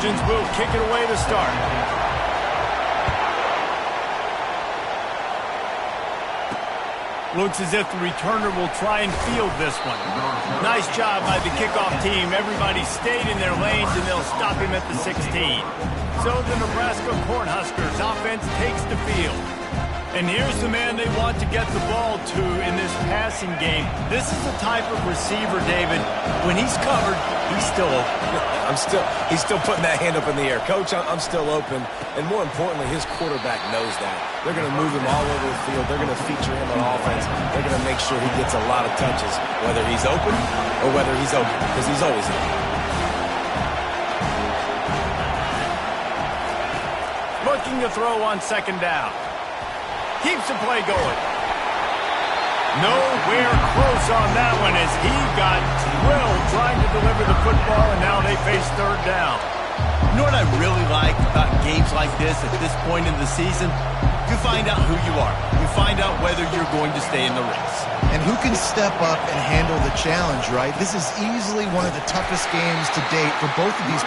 Trojans will kick it away to start. Looks as if the returner will try and field this one. Nice job by the kickoff team. Everybody stayed in their lanes, and they'll stop him at the 16. So the Nebraska Cornhuskers offense takes the field. And here's the man they want to get the ball to in this passing game. This is the type of receiver, David, when he's covered, he's still open. He's still putting that hand up in the air. Coach, I'm still open. And more importantly, his quarterback knows that. They're going to move him all over the field. They're going to feature him on offense. They're going to make sure he gets a lot of touches, whether he's open or whether he's open, because he's always open. Looking to throw on second down. Keeps the play going. Nowhere close on that one as he got drilled trying to deliver the football, and now they face third down. You know what I really like about games like this at this point in the season? You find out who you are. You find out whether you're going to stay in the race. And who can step up and handle the challenge, right? This is easily one of the toughest games to date for both of these.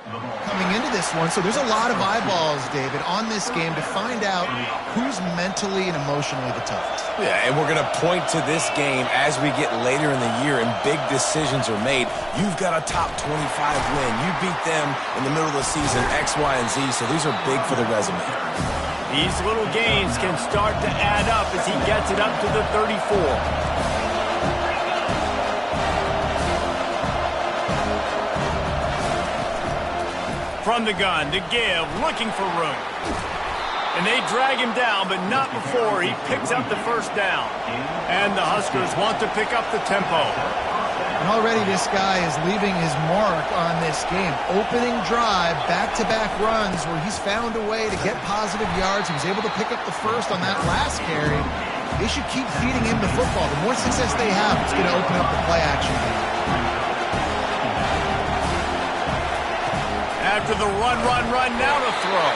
Coming into this one, so there's a lot of eyeballs, David, on this game to find out who's mentally and emotionally the toughest. Yeah, and we're going to point to this game as we get later in the year and big decisions are made. You've got a top 25 win. You beat them in the middle of the season, X, Y, and Z, so these are big for the resume. These little gains can start to add up as he gets it up to the 34. From the gun to give, looking for room. And they drag him down, but not before he picks up the first down. And the Huskers want to pick up the tempo. And already this guy is leaving his mark on this game. Opening drive, back-to-back runs where he's found a way to get positive yards. He was able to pick up the first on that last carry. They should keep feeding him the football. The more success they have, it's going to open up the play-action game. After the run, now to throw.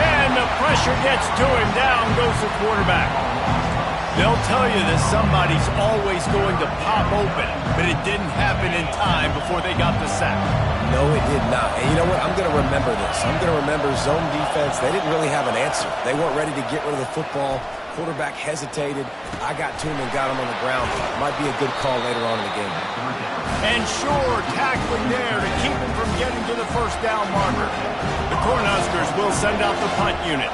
And the pressure gets to him. Down goes the quarterback. They'll tell you that somebody's always going to pop open, but it didn't happen in time before they got the sack. No, it did not. And you know what? I'm going to remember this. I'm going to remember zone defense. They didn't really have an answer. They weren't ready to get rid of the football. Quarterback hesitated. I got to him and got him on the ground. Might be a good call later on in the game. And sure, tackling there to keep him from getting to the first down marker. The Cornhuskers will send out the punt unit.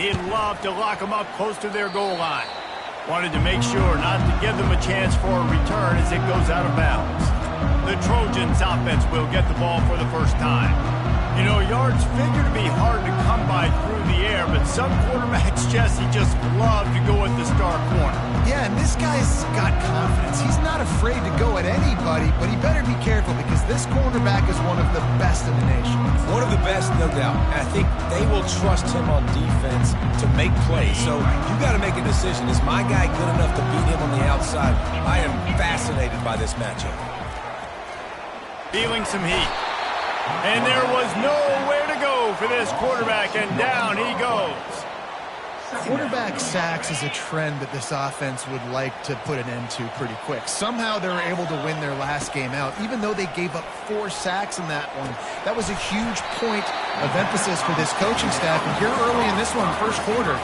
He'd love to lock them up close to their goal line. Wanted to make sure not to give them a chance for a return as it goes out of bounds. The Trojans offense will get the ball for the first time. You know, yards figure to be hard to come by through the air, but some quarterbacks, Jesse, just love to go at the star corner. Yeah, and this guy's got confidence. He's not afraid to go at anybody, but he better be careful because this cornerback is one of the best in the nation. One of the best, no doubt. And I think they will trust him on defense to make plays. So you got to make a decision. Is my guy good enough to beat him on the outside? I am fascinated by this matchup. Feeling some heat. And there was nowhere to go for this quarterback, and down he goes. Quarterback sacks is a trend that this offense would like to put an end to pretty quick. Somehow they were able to win their last game out, even though they gave up 4 sacks in that one. That was a huge point of emphasis for this coaching staff. And here early in this one, first quarter,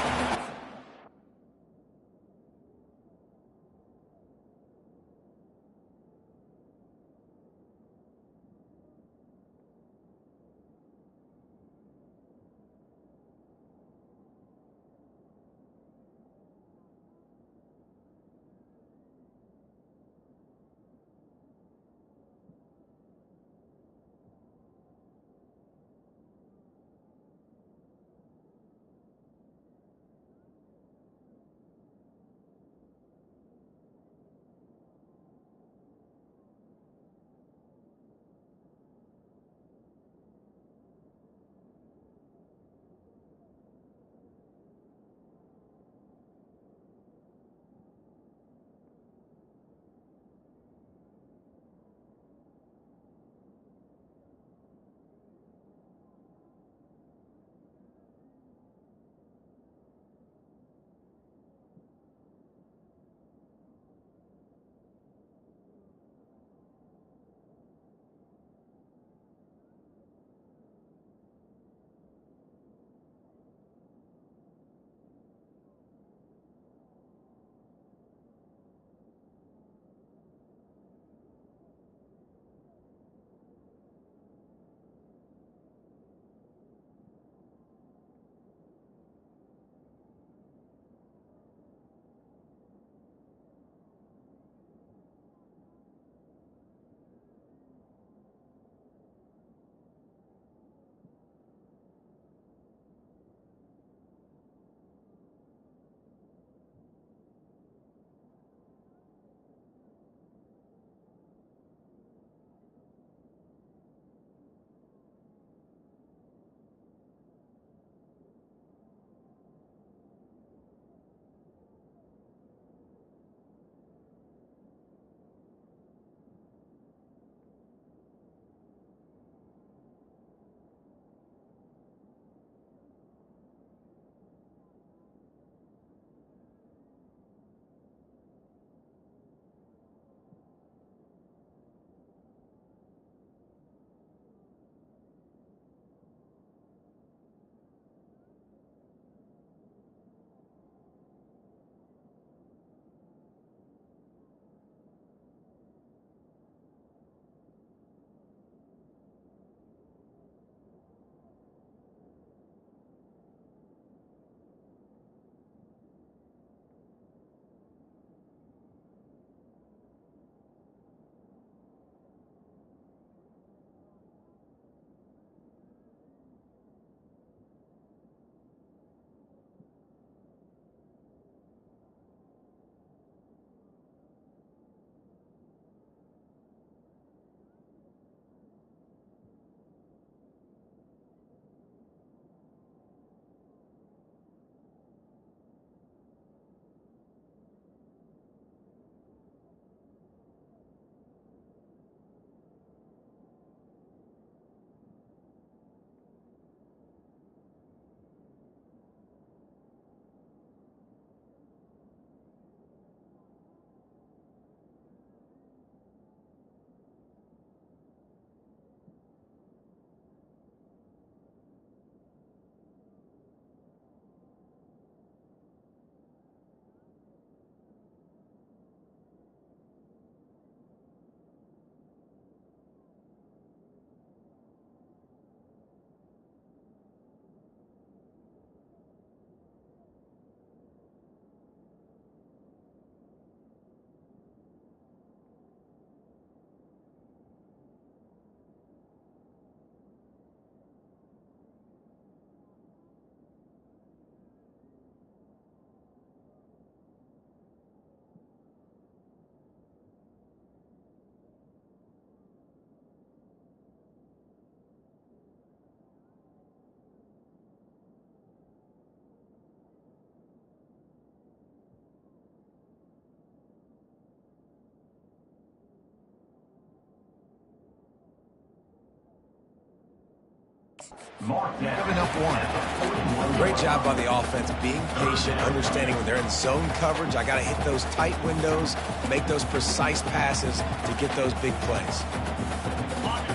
Giving up one. Great job by the offense, being patient, understanding when they're in zone coverage, I got to hit those tight windows, make those precise passes to get those big plays.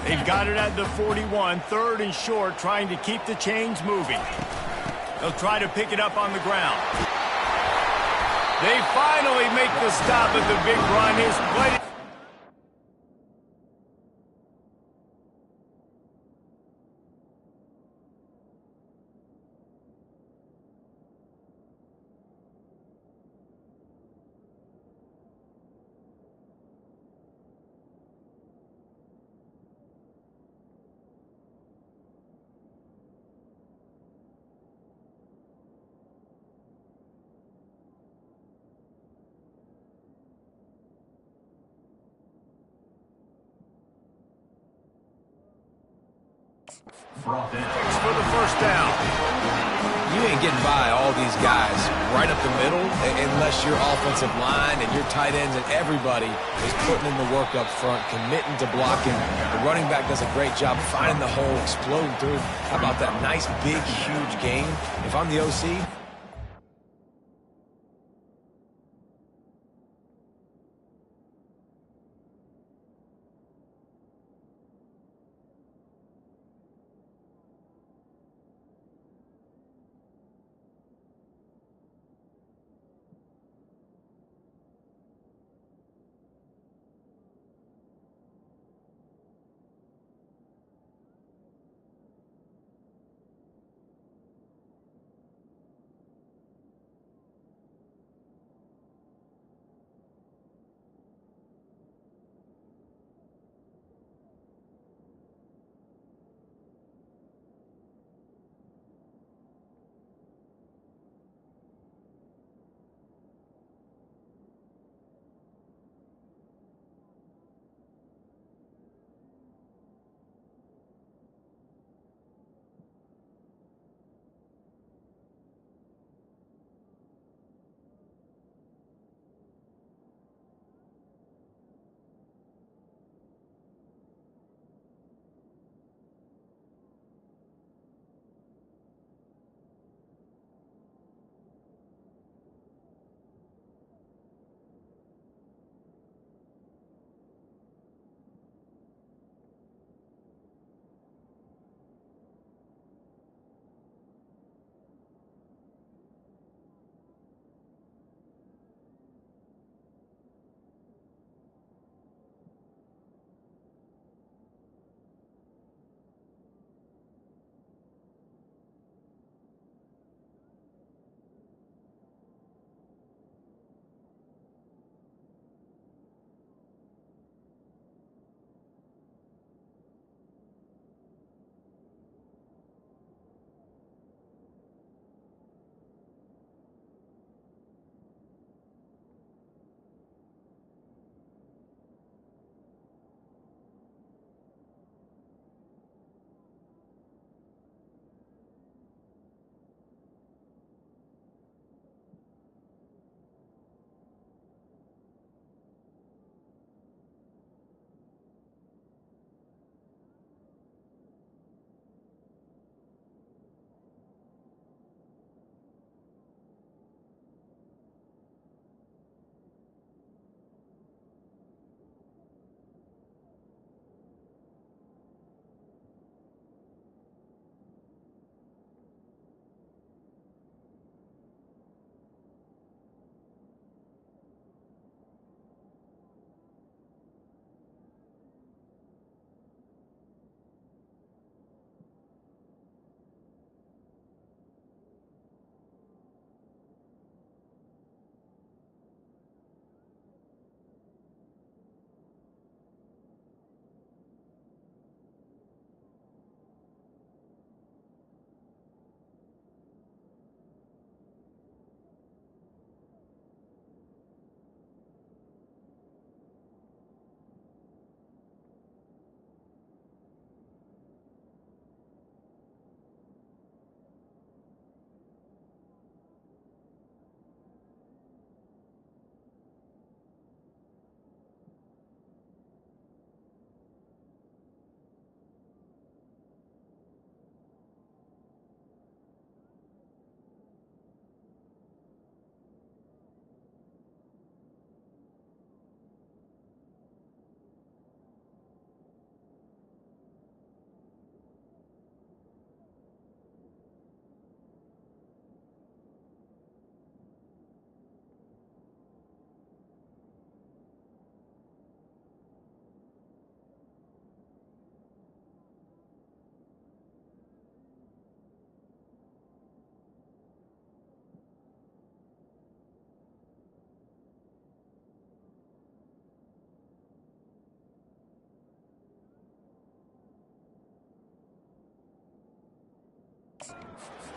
They've got it at the 41, 3rd and short, trying to keep the chains moving. They'll try to pick it up on the ground. They finally make the stop at the big run. His play. For the first down. You ain't getting by all these guys right up the middle unless your offensive line and your tight ends and everybody is putting in the work up front, committing to blocking. The running back does a great job finding the hole, exploding through. How about that nice, big, huge gain? If I'm the OC,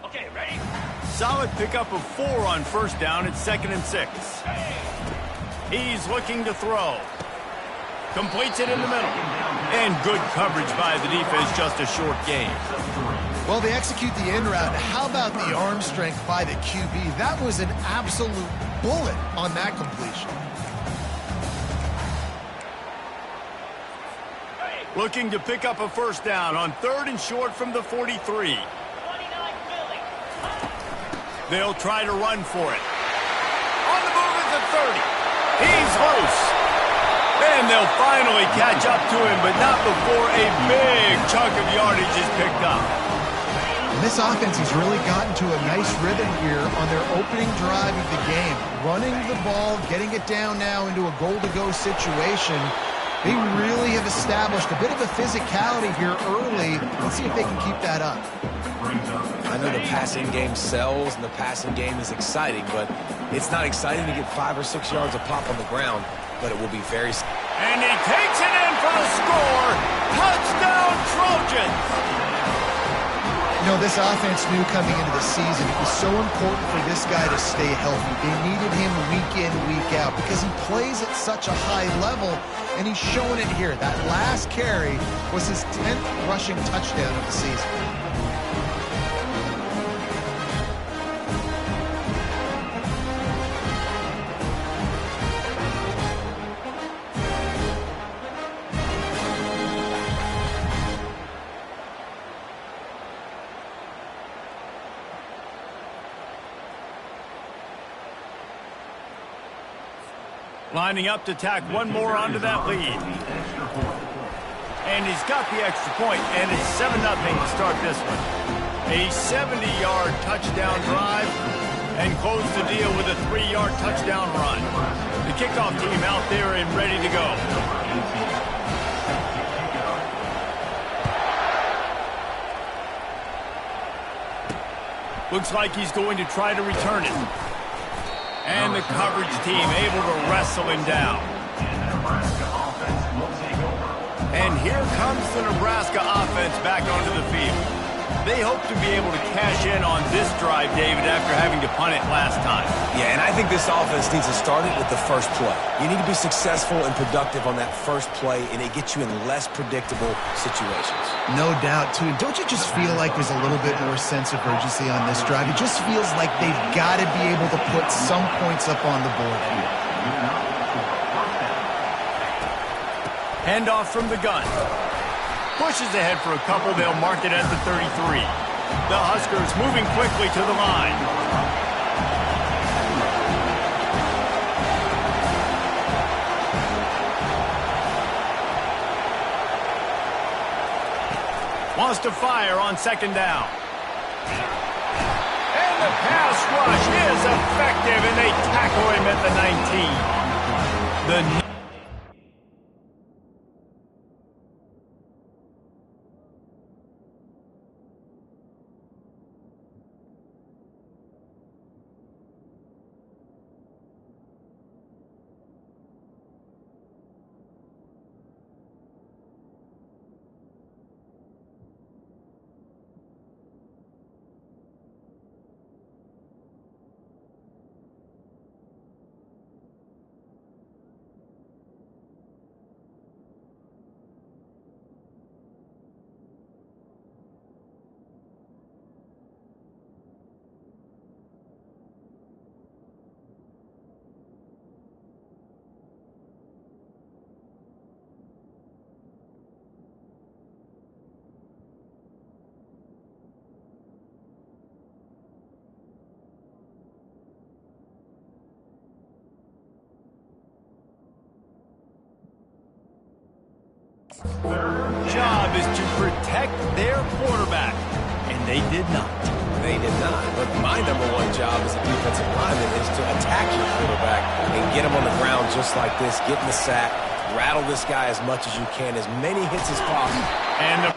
Okay, ready? Solid pickup of 4 on first down. It's 2nd and 6. He's looking to throw. Completes it in the middle. And good coverage by the defense, just a short gain. Well, they execute the end route. How about the arm strength by the QB? That was an absolute bullet on that completion. Looking to pick up a first down on 3rd and short from the 43. They'll try to run for it. On the move at the 30. He's loose. And they'll finally catch up to him, but not before a big chunk of yardage is picked up. And this offense has really gotten to a nice rhythm here on their opening drive of the game. Running the ball, getting it down now into a goal-to-go situation. They really have established a bit of a physicality here early. Let's see if they can keep that up. I know the passing game sells and the passing game is exciting, but it's not exciting to get 5 or 6 yards of pop on the ground, but it will be very... And he takes it in for the score. Touchdown, Trojans! You know, this offense knew coming into the season it was so important for this guy to stay healthy. They needed him week in, week out because he plays at such a high level, and he's showing it here. That last carry was his 10th rushing touchdown of the season. Lining up to tack one more onto that lead. And he's got the extra point, and it's 7-0 to start this one. A 70-yard touchdown drive, and close the deal with a 3-yard touchdown run. The kickoff team out there and ready to go. Looks like he's going to try to return it. And the coverage team able to wrestle him down. And here comes the Nebraska offense back onto the field. They hope to be able to cash in on this drive, David, after having to punt it last time. Yeah, and I think this offense needs to start it with the first play. You need to be successful and productive on that first play, and it gets you in less predictable situations. No doubt, too. Don't you just feel like there's a little bit more sense of urgency on this drive? It just feels like they've got to be able to put some points up on the board here. Handoff from the gun. Pushes ahead for a couple. They'll mark it at the 33. The Huskers moving quickly to the line. Wants to fire on 2nd down. And the pass rush is effective, and they tackle him at the 19. Job is to protect their quarterback, and they did not. They did not. But my #1 job as a defensive lineman is to attack your quarterback and get him on the ground just like this, get in the sack, rattle this guy as much as you can, as many hits as possible. And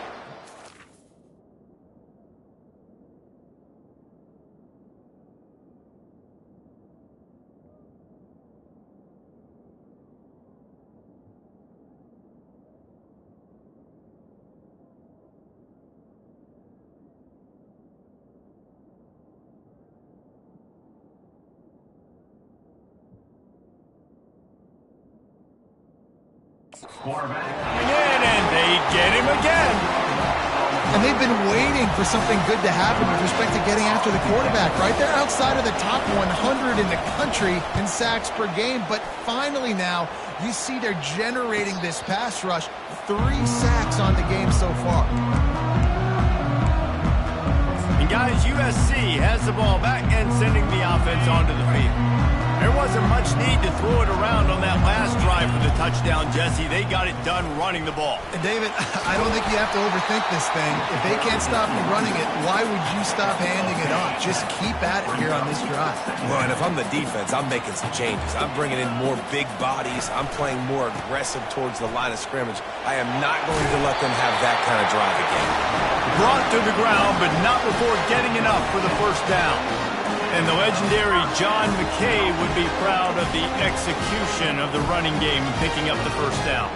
Coming in, and they get him again. And they've been waiting for something good to happen with respect to getting after the quarterback, right? They're outside of the top 100 in the country in sacks per game, but finally now you see they're generating this pass rush. 3 sacks on the game so far. And guys, USC has the ball back and sending the offense onto the field. There wasn't much need to throw it around on that last drive for the touchdown, Jesse. They got it done running the ball. And David, I don't think you have to overthink this thing. If they can't stop you running it, why would you stop handing it off? Just keep at it here on this drive. Well, and if I'm the defense, I'm making some changes. I'm bringing in more big bodies. I'm playing more aggressive towards the line of scrimmage. I am not going to let them have that kind of drive again. Brought to the ground, but not before getting enough for the first down. And the legendary John McKay would be proud of the execution of the running game and picking up the first down.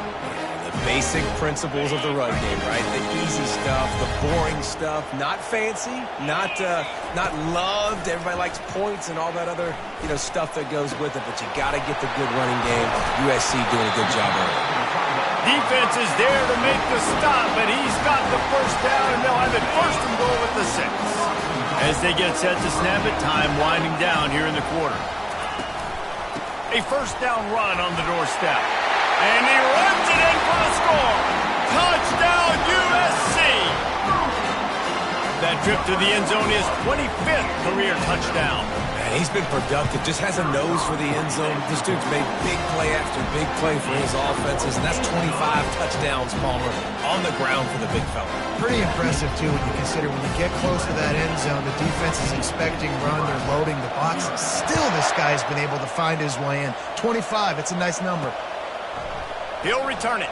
The basic principles of the run game, right? The easy stuff, the boring stuff, not fancy, not loved. Everybody likes points and all that other, stuff that goes with it, but you got to get the good running game. USC doing a good job of it. Defense is there to make the stop, but he's got the first down, and they'll have it first and goal with the 6. As they get set to snap it, time winding down here in the quarter. A first down run on the doorstep. And he runs it in for the score. Touchdown, USC! That trip to the end zone is 25th career touchdown. Man, he's been productive, just has a nose for the end zone. This dude's made big play after big play for his offenses, and that's 25 touchdowns, Palmer, on the ground for the big fella. Pretty impressive, too, when you consider when you get close to that end zone, the defense is expecting run, they're loading the box. Still, this guy's been able to find his way in. 25, it's a nice number. He'll return it.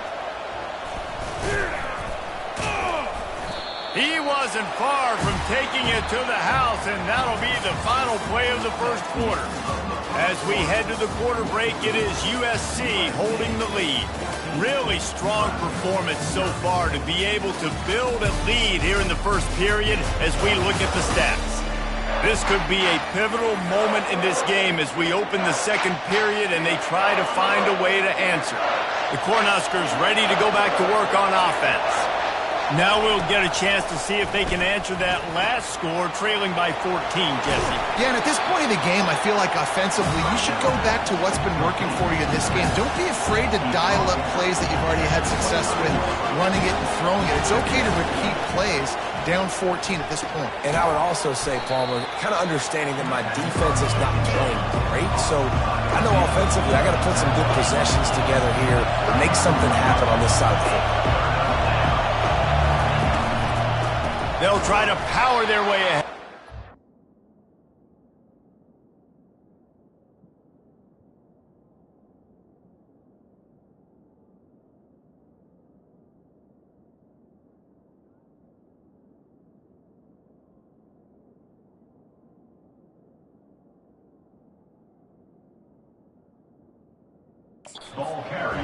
He wasn't far from taking it to the house, and that'll be the final play of the first quarter. As we head to the quarter break, it is USC holding the lead. Really strong performance so far to be able to build a lead here in the first period as we look at the stats. This could be a pivotal moment in this game as we open the second period and they try to find a way to answer. The Cornhuskers ready to go back to work on offense. Now we'll get a chance to see if they can answer that last score, trailing by 14, Jesse. Yeah, and at this point in the game, I feel like offensively, you should go back to what's been working for you in this game. Don't be afraid to dial up plays that you've already had success with, running it and throwing it. It's okay to repeat plays down 14 at this point. And I would also say, Palmer, kind of understanding that my defense is not playing great, so I know offensively I got to put some good possessions together here and make something happen on this side of the football. They'll try to power their way ahead.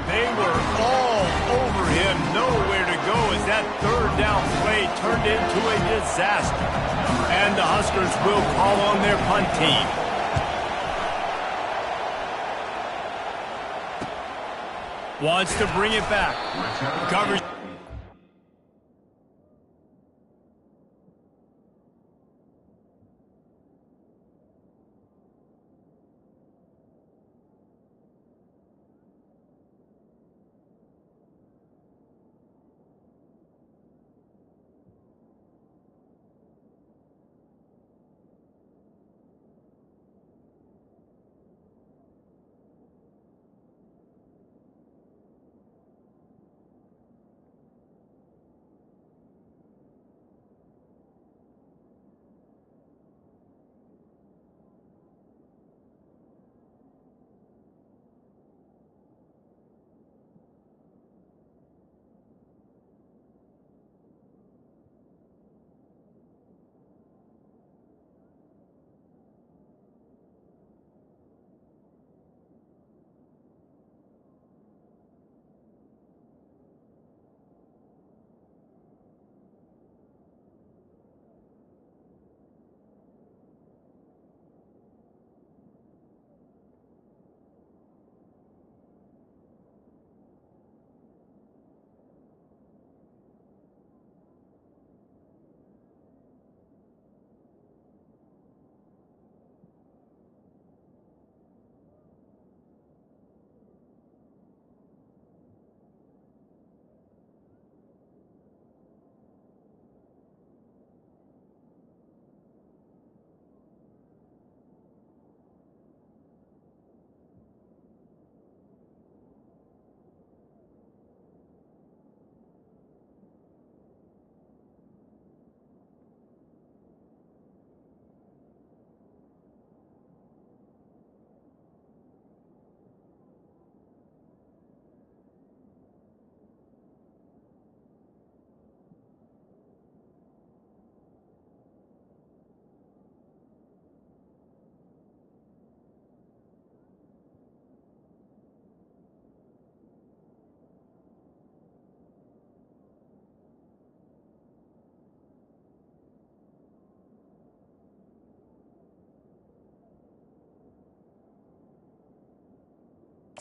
They were all over him, nowhere to go as that third down play turned into a disaster. And the Huskers will call on their punt team. Wants to bring it back. Coverage.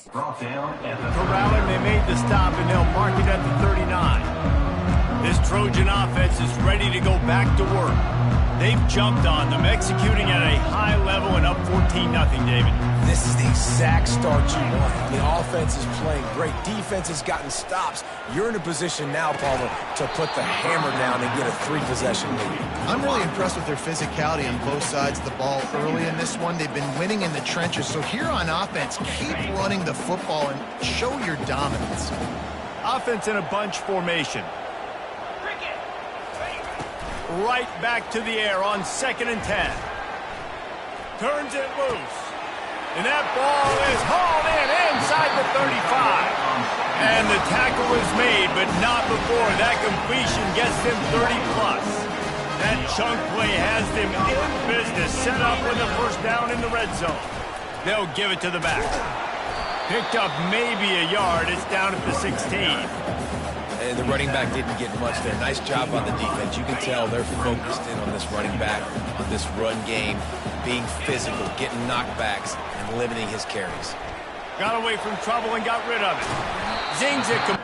Corralling, they made the stop, and they'll mark it at the 39. This Trojan offense is ready to go back to work. They've jumped on them, executing at a high level and up 14-0, David. This is the exact start you want. The offense is playing great. Defense has gotten stops. You're in a position now, Palmer, to put the hammer down and get a 3-possession lead. I'm really impressed with their physicality on both sides of the ball early in this one. They've been winning in the trenches. So here on offense, keep running the football and show your dominance. Offense in a bunch formation. Right back to the air on 2nd and 10. Turns it loose. And that ball is hauled in inside the 35. And the tackle is made, but not before that completion gets them 30+. That chunk play has them in business, set up with a first down in the red zone. They'll give it to the back. Picked up maybe a yard. It's down at the 16. And the running back didn't get much there. Nice job on the defense. You can tell they're focused in on this running back, on this run game, being physical, getting knockbacks, and limiting his carries. Got away from trouble and got rid of it. Zings it.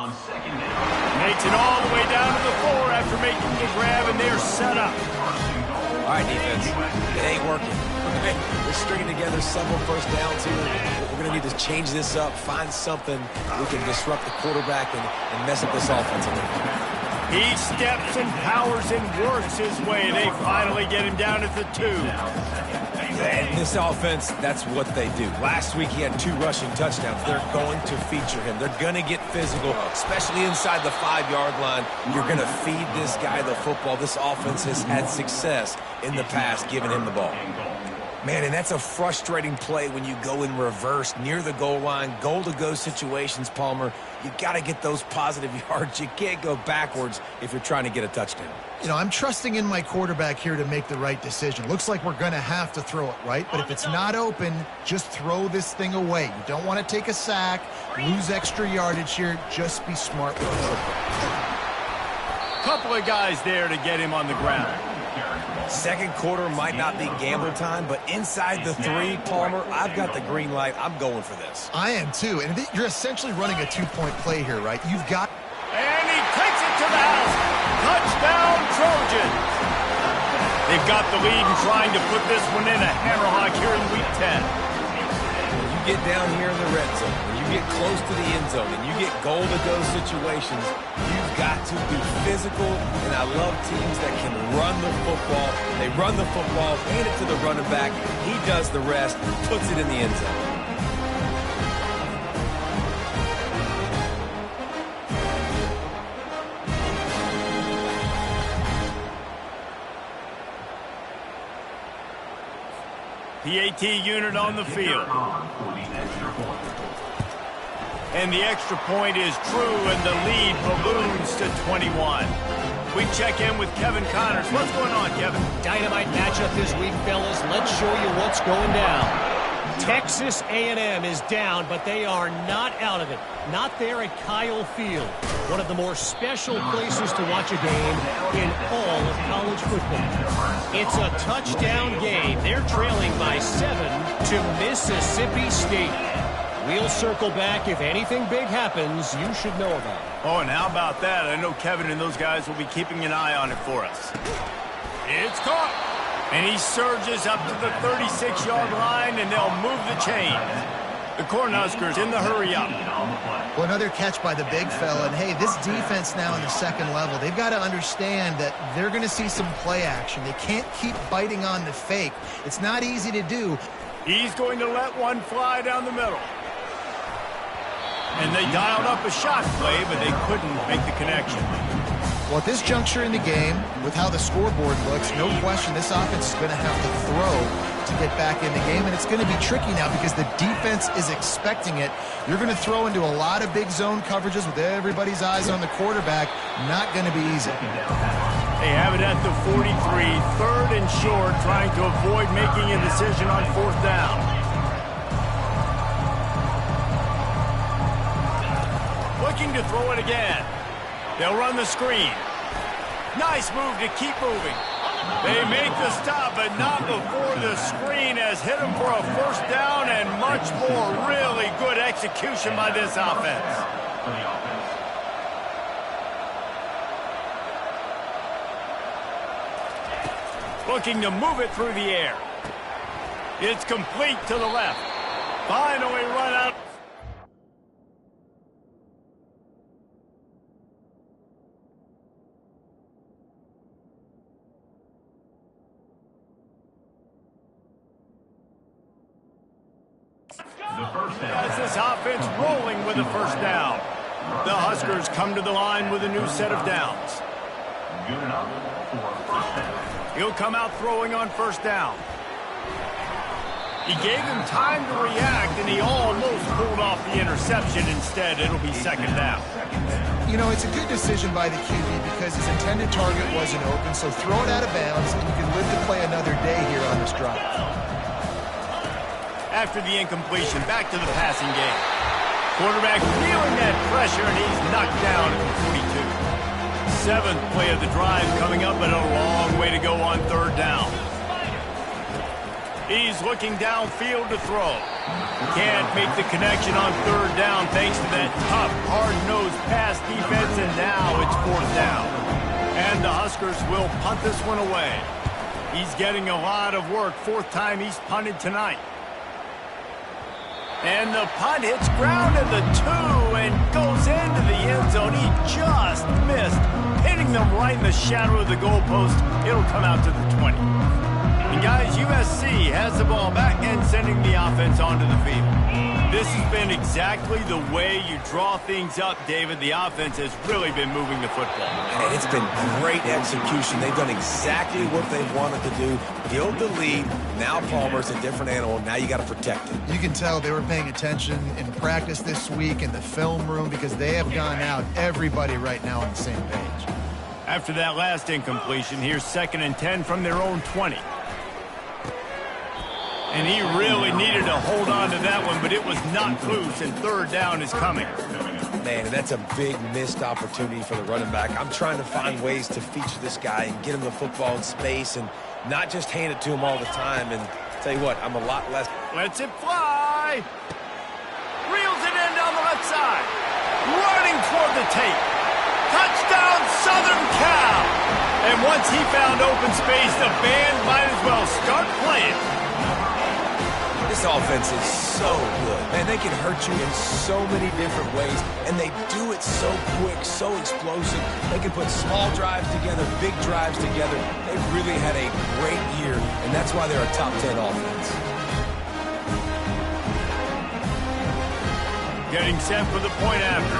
Makes it all the way down to the floor after making the grab, and they're set up. All right, defense. It ain't working. We're stringing together several first downs here. We're going to need to change this up, find something we can disrupt the quarterback and mess up this offense a little bit. He steps and powers and works his way, and they finally get him down at the 2. And this offense, that's what they do. Last week he had 2 rushing touchdowns. They're going to feature him. They're going to get physical, especially inside the 5-yard line. You're going to feed this guy the football. This offense has had success in the past giving him the ball. Man, and that's a frustrating play when you go in reverse near the goal line, goal-to-go situations, Palmer. You got to get those positive yards. You can't go backwards if you're trying to get a touchdown. You know, I'm trusting in my quarterback here to make the right decision. Looks like we're going to have to throw it, right? But if it's not open, just throw this thing away. You don't want to take a sack, lose extra yardage here. Just be smart with the football. Couple of guys there to get him on the ground. Second quarter might not be gamble time, but inside the 3, Palmer, I've got the green light. I'm going for this. I am too. And you're essentially running a 2-point play here, right? You've got... And he takes it to the house. Touchdown, Trojans. They've got the lead and trying to put this one in a hammerlock here in Week 10. When you get down here in the red zone, when you get close to the end zone, and you get goal-to-go situations, you've got to be physical, and I love teams that can run the football. They run the football, hand it to the running back. He does the rest, puts it in the end zone. PAT unit on the field. And the extra point is true, and the lead balloons to 21. We check in with Kevin Connors. What's going on, Kevin? Dynamite matchup this week, fellas. Let's show you what's going down. Texas A&M is down, but they are not out of it. Not there at Kyle Field, one of the more special places to watch a game in all of college football. It's a touchdown game. They're trailing by 7 to Mississippi State. We'll circle back. If anything big happens, you should know about it. Oh, and how about that? I know Kevin and those guys will be keeping an eye on it for us. It's caught. And he surges up to the 36-yard line, and they'll move the chains. The Cornhuskers in the hurry-up. Well, another catch by the big fella. And, hey, this defense now in the second level, they've got to understand that they're going to see some play action. They can't keep biting on the fake. It's not easy to do. He's going to let one fly down the middle. And they dialed up a shot play, but they couldn't make the connection. Well, at this juncture in the game, with how the scoreboard looks, no question this offense is going to have to throw to get back in the game, and it's going to be tricky now because the defense is expecting it. You're going to throw into a lot of big zone coverages with everybody's eyes on the quarterback. Not going to be easy. They have it at the 43, 3rd and short, trying to avoid making a decision on 4th down. Looking to throw it again. They'll run the screen. Nice move to keep moving. They make the stop, but not before the screen has hit them for a 1st down, and much more. Really good execution by this offense. Looking to move it through the air. It's complete to the left. Finally run out. As this offense rolling with a 1st down. The Huskers come to the line with a new set of downs. He'll come out throwing on 1st down. He gave him time to react, and he almost pulled off the interception. Instead, it'll be 2nd down. You know, it's a good decision by the QB because his intended target wasn't open, so throw it out of bounds, and you can live to play another day here on this drive. After the incompletion, back to the passing game. Quarterback feeling that pressure, and he's knocked down at the 42. 7th play of the drive coming up, but a long way to go on 3rd down. He's looking downfield to throw. Can't make the connection on third down thanks to that tough, hard-nosed pass defense, and now it's fourth down. And the Huskers will punt this one away. He's getting a lot of work. Fourth time he's punted tonight. And the punt hits ground at the 2 and goes into the end zone. He just missed, hitting them right in the shadow of the goalpost. It'll come out to the 20. And guys, USC has the ball back and sending the offense onto the field. This has been exactly the way you draw things up, David. The offense has really been moving the football. And it's been great execution. They've done exactly what they wanted to do. Build the lead. Now Palmer's a different animal. Now you got to protect it. You can tell they were paying attention in practice this week in the film room because they have gone out, everybody right now on the same page. After that last incompletion, here's 2nd and 10 from their own 20. And he really needed to hold on to that one, but it was knocked loose, and third down is coming. Man, and that's a big missed opportunity for the running back. I'm trying to find ways to feature this guy and get him the football in space and not just hand it to him all the time. And tell you what, I'm a lot less. Lets it fly. Reels it in down the left side. Running toward the tape. Touchdown, Southern Cal. And once he found open space, the band might as well start playing. This offense is so good. Man, they can hurt you in so many different ways, and they do it so quick, so explosive. They can put small drives together, big drives together. They've really had a great year, and that's why they're a top 10 offense. Getting set for the point after.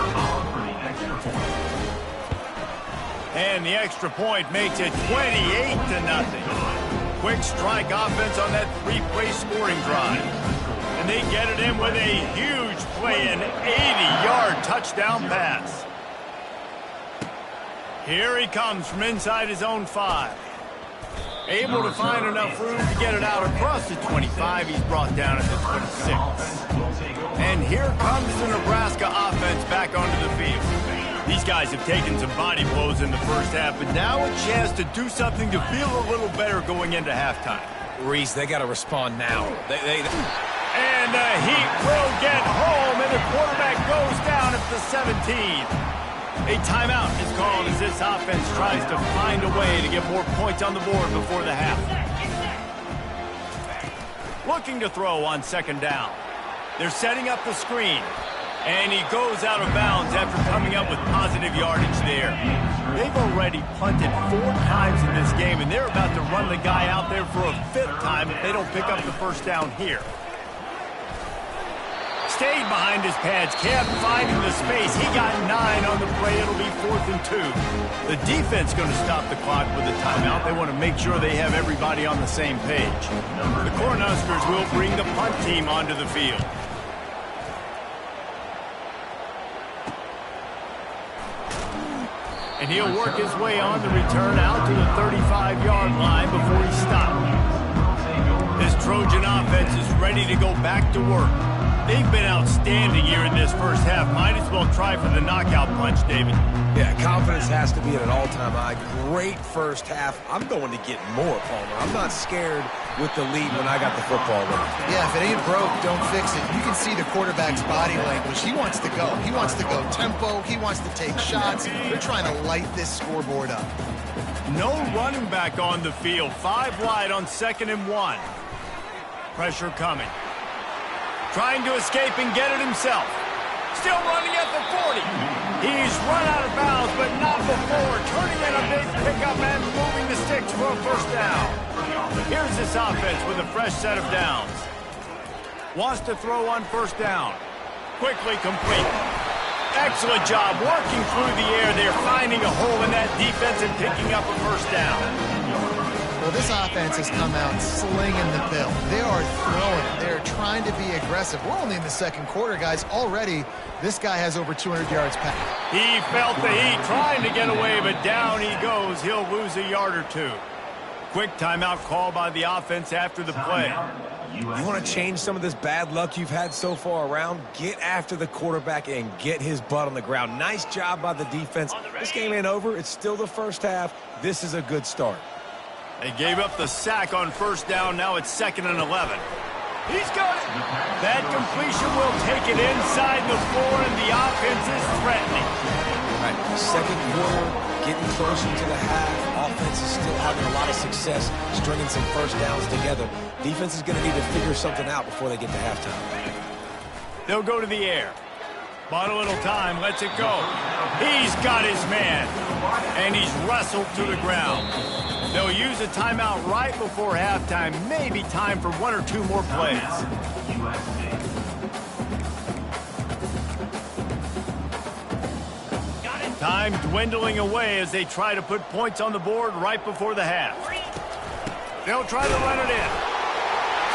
And the extra point makes it 28-0. Quick strike offense on that 3-play scoring drive. And they get it in with a huge play, an 80-yard touchdown pass. Here he comes from inside his own 5. Able to find enough room to get it out across the 25. He's brought down at the 26. And here comes the Nebraska offense back onto the field. These guys have taken some body blows in the first half, but now a chance to do something to feel a little better going into halftime. Reese, they got to respond now. And the Heat will get home, and the quarterback goes down at the 17. A timeout is called as this offense tries to find a way to get more points on the board before the half. Looking to throw on 2nd down. They're setting up the screen. And he goes out of bounds after coming up with positive yardage there. They've already punted 4 times in this game, and they're about to run the guy out there for a 5th time if they don't pick up the first down here. Stayed behind his pads, kept finding the space. He got 9 on the play. It'll be 4th and 2. The defense going to stop the clock with a timeout. They want to make sure they have everybody on the same page. The Cornhuskers will bring the punt team onto the field. And he'll work his way on the return out to the 35-yard line before he stops. This Trojan offense is ready to go back to work. They've been outstanding here in this first half. Might as well try for the knockout punch, David. Yeah, confidence has to be at an all-time high. Great first half. I'm going to get more, Palmer. I'm not scared with the lead when I got the football with him. Yeah, if it ain't broke, don't fix it. You can see the quarterback's body language. He wants to go. He wants to go tempo. He wants to take shots. They're trying to light this scoreboard up. No running back on the field. 5 wide on 2nd and 1. Pressure coming. Trying to escape and get it himself. Still running at the 40. He's run out of bounds, but not before. Turning in a big pickup and moving the sticks for a first down. Here's this offense with a fresh set of downs. Wants to throw on 1st down. Quickly complete. Excellent job working through the air. They're finding a hole in that defense and picking up a 1st down. Well, this offense has come out slinging the bill. They are throwing. They're trying to be aggressive. We're only in the 2nd quarter, guys. Already, this guy has over 200 yards passed. He felt the heat trying to get away, but down he goes. He'll lose a yard or 2. Quick timeout call by the offense after the play. You want to change some of this bad luck you've had so far around? Get after the quarterback and get his butt on the ground. Nice job by the defense. This game ain't over. It's still the first half. This is a good start. They gave up the sack on first down. Now it's 2nd and 11. He's got it. That completion will take it inside the 4, and the offense is threatening. All right, second quarter, getting closer to the half. Offense is still having a lot of success stringing some first downs together. Defense is going to need to figure something out before they get to halftime. They'll go to the air. Bought a little time, lets it go. He's got his man, and he's wrestled to the ground. They'll use a timeout right before halftime. Maybe time for 1 or 2 more plays. Time dwindling away as they try to put points on the board right before the half. They'll try to run it in.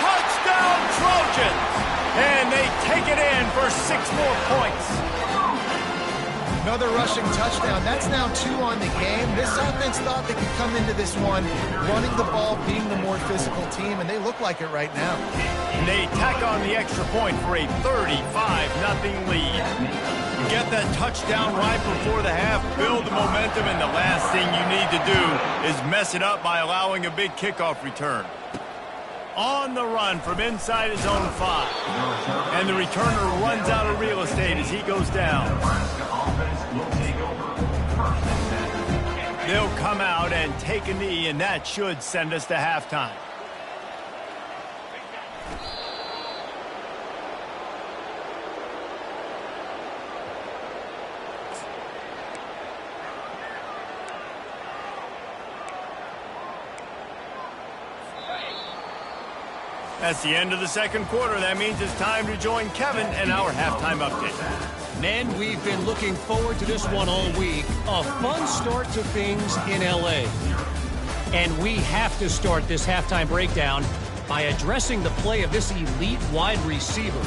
Touchdown, Trojans! And they take it in for 6 more points. Another rushing touchdown. That's now 2 on the game. This offense thought they could come into this one running the ball, being the more physical team, and they look like it right now. And they tack on the extra point for a 35-0 lead. Get that touchdown right before the half, build the momentum, and the last thing you need to do is mess it up by allowing a big kickoff return. On the run from inside his own 5. And the returner runs out of real estate as he goes down. They'll come out and take a knee, and that should send us to halftime. That's the end of the second quarter. That means it's time to join Kevin and our halftime update. Men, we've been looking forward to this one all week. A fun start to things in L.A. And we have to start this halftime breakdown by addressing the play of this elite wide receiver.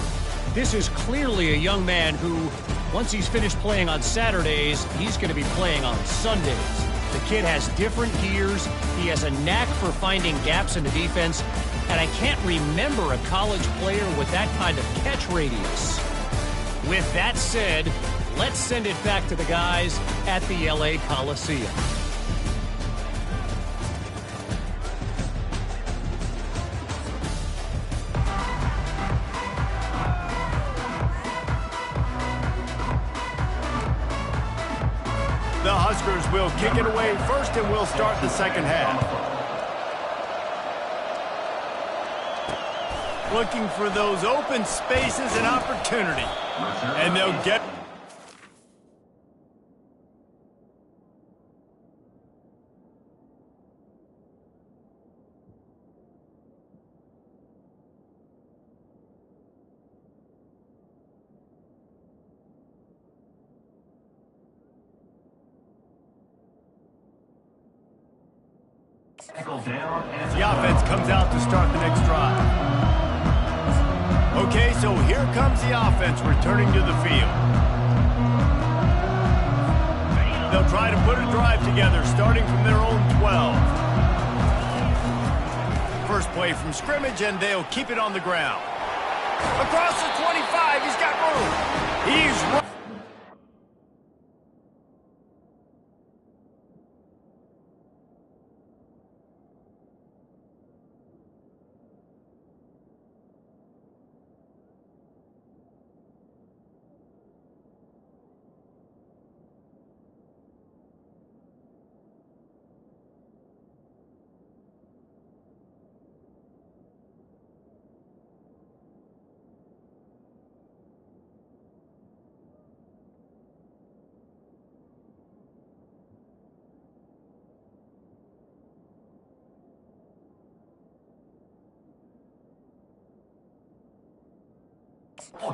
This is clearly a young man who, once he's finished playing on Saturdays, he's going to be playing on Sundays. The kid has different gears. He has a knack for finding gaps in the defense. And I can't remember a college player with that kind of catch radius. With that said, let's send it back to the guys at the LA Coliseum. The Huskers will kick it away first, and we'll start the second half. Looking for those open spaces and opportunity. And they'll get... The offense comes out to start the next drive. Okay, so here comes the offense returning to the field. They'll try to put a drive together starting from their own 12. First play from scrimmage, and they'll keep it on the ground. Across the 25, he's got room. He's running.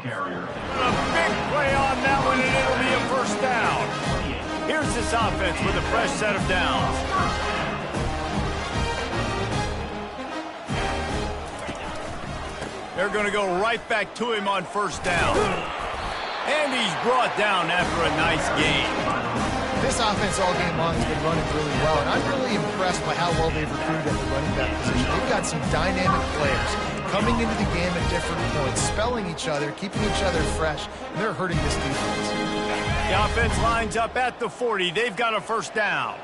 Carrier. A big play on that one, and it'll be a first down. Here's this offense with a fresh set of downs. They're going to go right back to him on first down. And he's brought down after a nice gain. This offense all game long has been running really well, and I'm really impressed by how well they've recruited at the running back position. They've got some dynamic players coming into the game at different points, spelling each other, keeping each other fresh, and they're hurting this defense. The offense lines up at the 40. They've got a first down.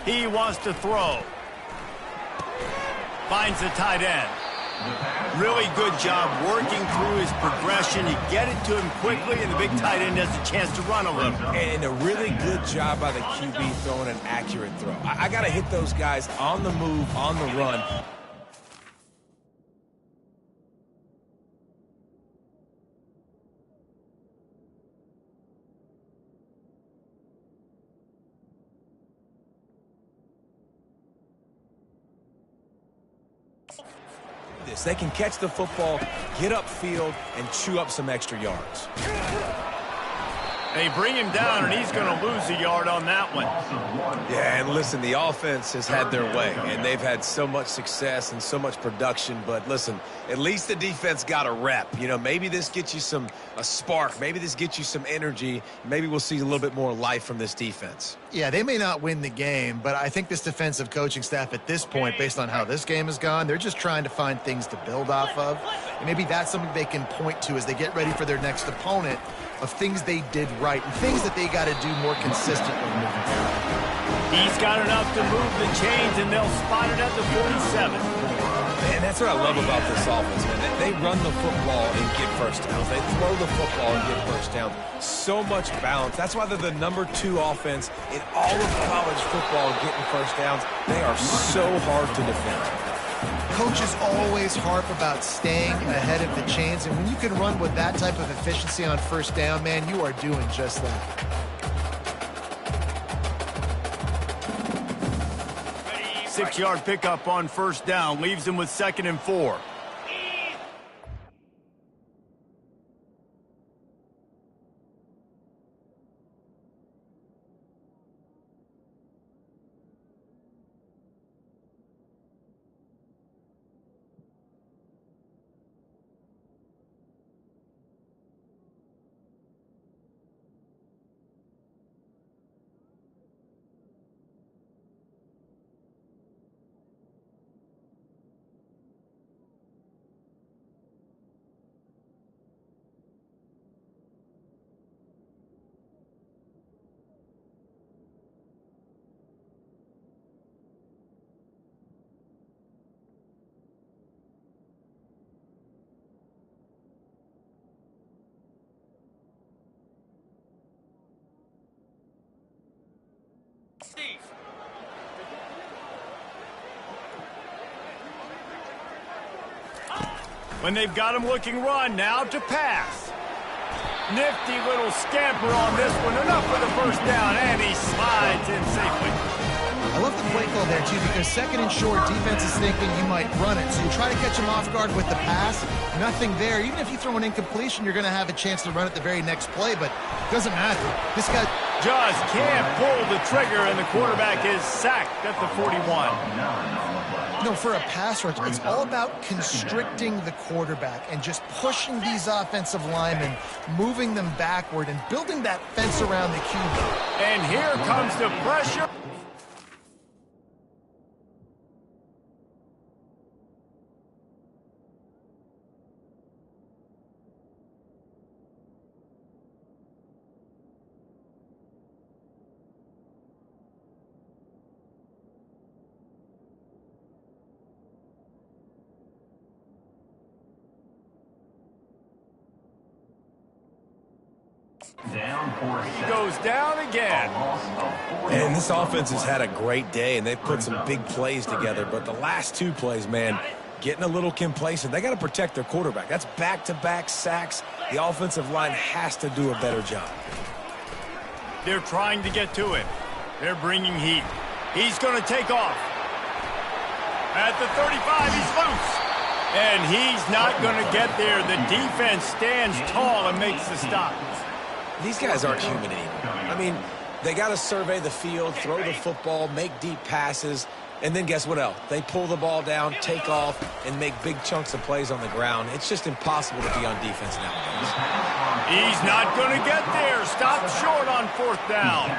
He wants to throw. Finds the tight end. Really good job working through his progression. You get it to him quickly, and the big tight end has a chance to run a little. And a really good job by the QB throwing an accurate throw. I got to hit those guys on the move, on the run. They can catch the football, get upfield, and chew up some extra yards. They bring him down, and he's going to lose a yard on that one. Yeah, and listen, the offense has had their way, and they've had so much success and so much production. But listen, at least the defense got a rep. You know, maybe this gets you a spark. Maybe this gets you some energy. Maybe we'll see a little bit more life from this defense. Yeah, they may not win the game, but I think this defensive coaching staff at this point, based on how this game has gone, they're just trying to find things to build off of. And maybe that's something they can point to as they get ready for their next opponent, of things they did right and things that they got to do more consistently moving forward. He's got enough to move the chains, and they'll spot it at the 47. And that's what I love about this offense, man. They run the football and get first downs. They throw the football and get first downs. So much balance. That's why they're the #2 offense in all of college football getting first downs. They are so hard to defend. Coaches always harp about staying ahead of the chains, and when you can run with that type of efficiency on first down, man, you are doing just that. 6-yard pickup on first down leaves him with 2nd and 4. When they've got him looking run, now to pass. Nifty little scamper on this one. Enough for the first down, and he slides in safely. I love the play call there, too, because 2nd and short, defense is thinking you might run it. So you try to catch him off guard with the pass. Nothing there. Even if you throw an incompletion, you're going to have a chance to run it the very next play, but it doesn't matter. This guy just can't pull the trigger, and the quarterback is sacked at the 41. You know, for a pass rush, it's all about constricting the quarterback and just pushing these offensive linemen, moving them backward, and building that fence around the QB. And here comes the pressure. He goes down again. And this offense has had a great day, and they've put some big plays together. But the last 2 plays, man, getting a little complacent. They got to protect their quarterback. That's back-to-back sacks. The offensive line has to do a better job. They're trying to get to him. They're bringing heat. He's going to take off. At the 35, he's loose. And he's not going to get there. The defense stands tall and makes the stop. These guys aren't human anymore. I mean, they got to survey the field, throw the football, make deep passes, and then guess what else? They pull the ball down, take off, and make big chunks of plays on the ground. It's just impossible to be on defense nowadays. He's not going to get there. Stopped short on 4th down.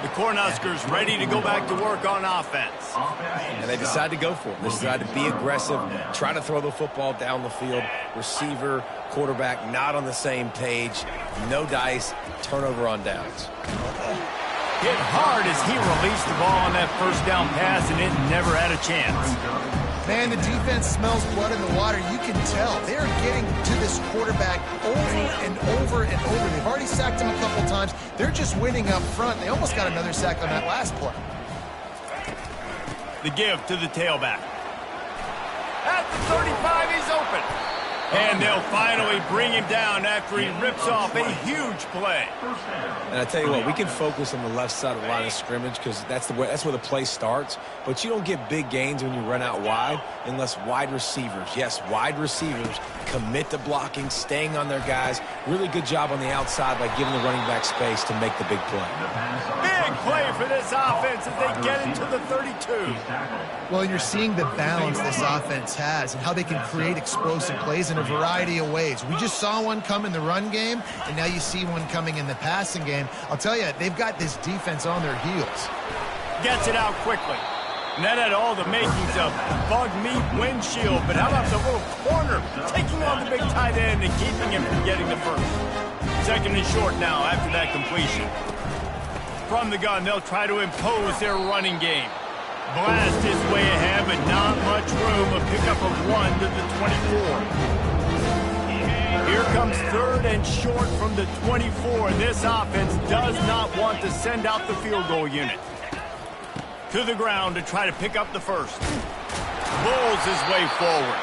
The Cornhuskers ready to go back to work on offense. And they decide to go for it. They decide to be aggressive, try to throw the football down the field. Receiver, quarterback not on the same page. No dice, turnover on downs. Hit hard as he released the ball on that first down pass, and it never had a chance. Man, the defense smells blood in the water. You can tell. They're getting to this quarterback over and over and over. They've already sacked him a couple times. They're just winning up front. They almost got another sack on that last play. The give to the tailback. At the 35, he's open. And they'll finally bring him down after he rips off a huge play. And I tell you what, we can focus on the left side of the line of scrimmage because that's where the play starts. But you don't get big gains when you run out wide unless wide receivers, yes, wide receivers, commit to blocking, staying on their guys. Really good job on the outside by giving the running back space to make the big play. Big play for this offense as they get into the 32. Well, you're seeing the balance this offense has and how they can create explosive plays in a variety of ways. We just saw one come in the run game, and now you see one coming in the passing game. I'll tell you, they've got this defense on their heels. Gets it out quickly. And that had all the makings of bug meat windshield, but how about the little corner taking on the big tight end and keeping him from getting the first? Second and short now after that completion. From the gun, they'll try to impose their running game. Blast his way ahead, but not much room. A pickup of 1 to the 24. Here comes third and short from the 24. This offense does not want to send out the field goal unit. To the ground to try to pick up the first. Bulls his way forward.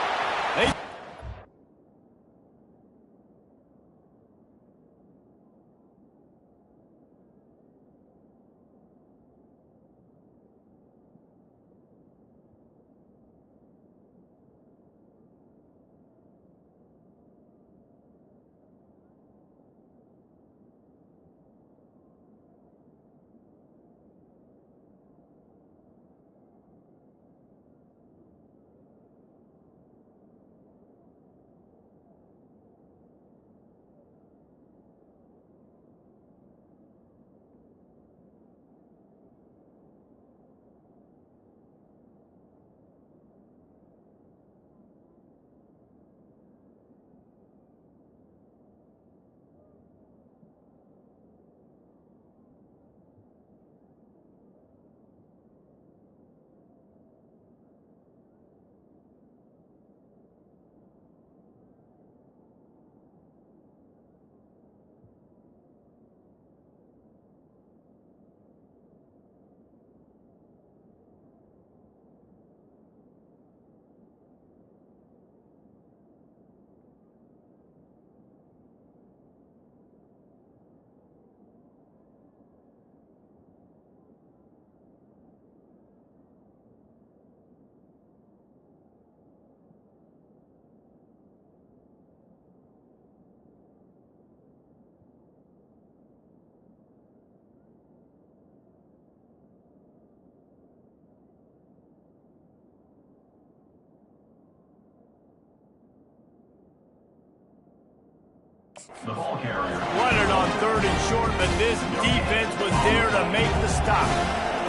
The ball carrier. Running on third and short, but this defense was there to make the stop.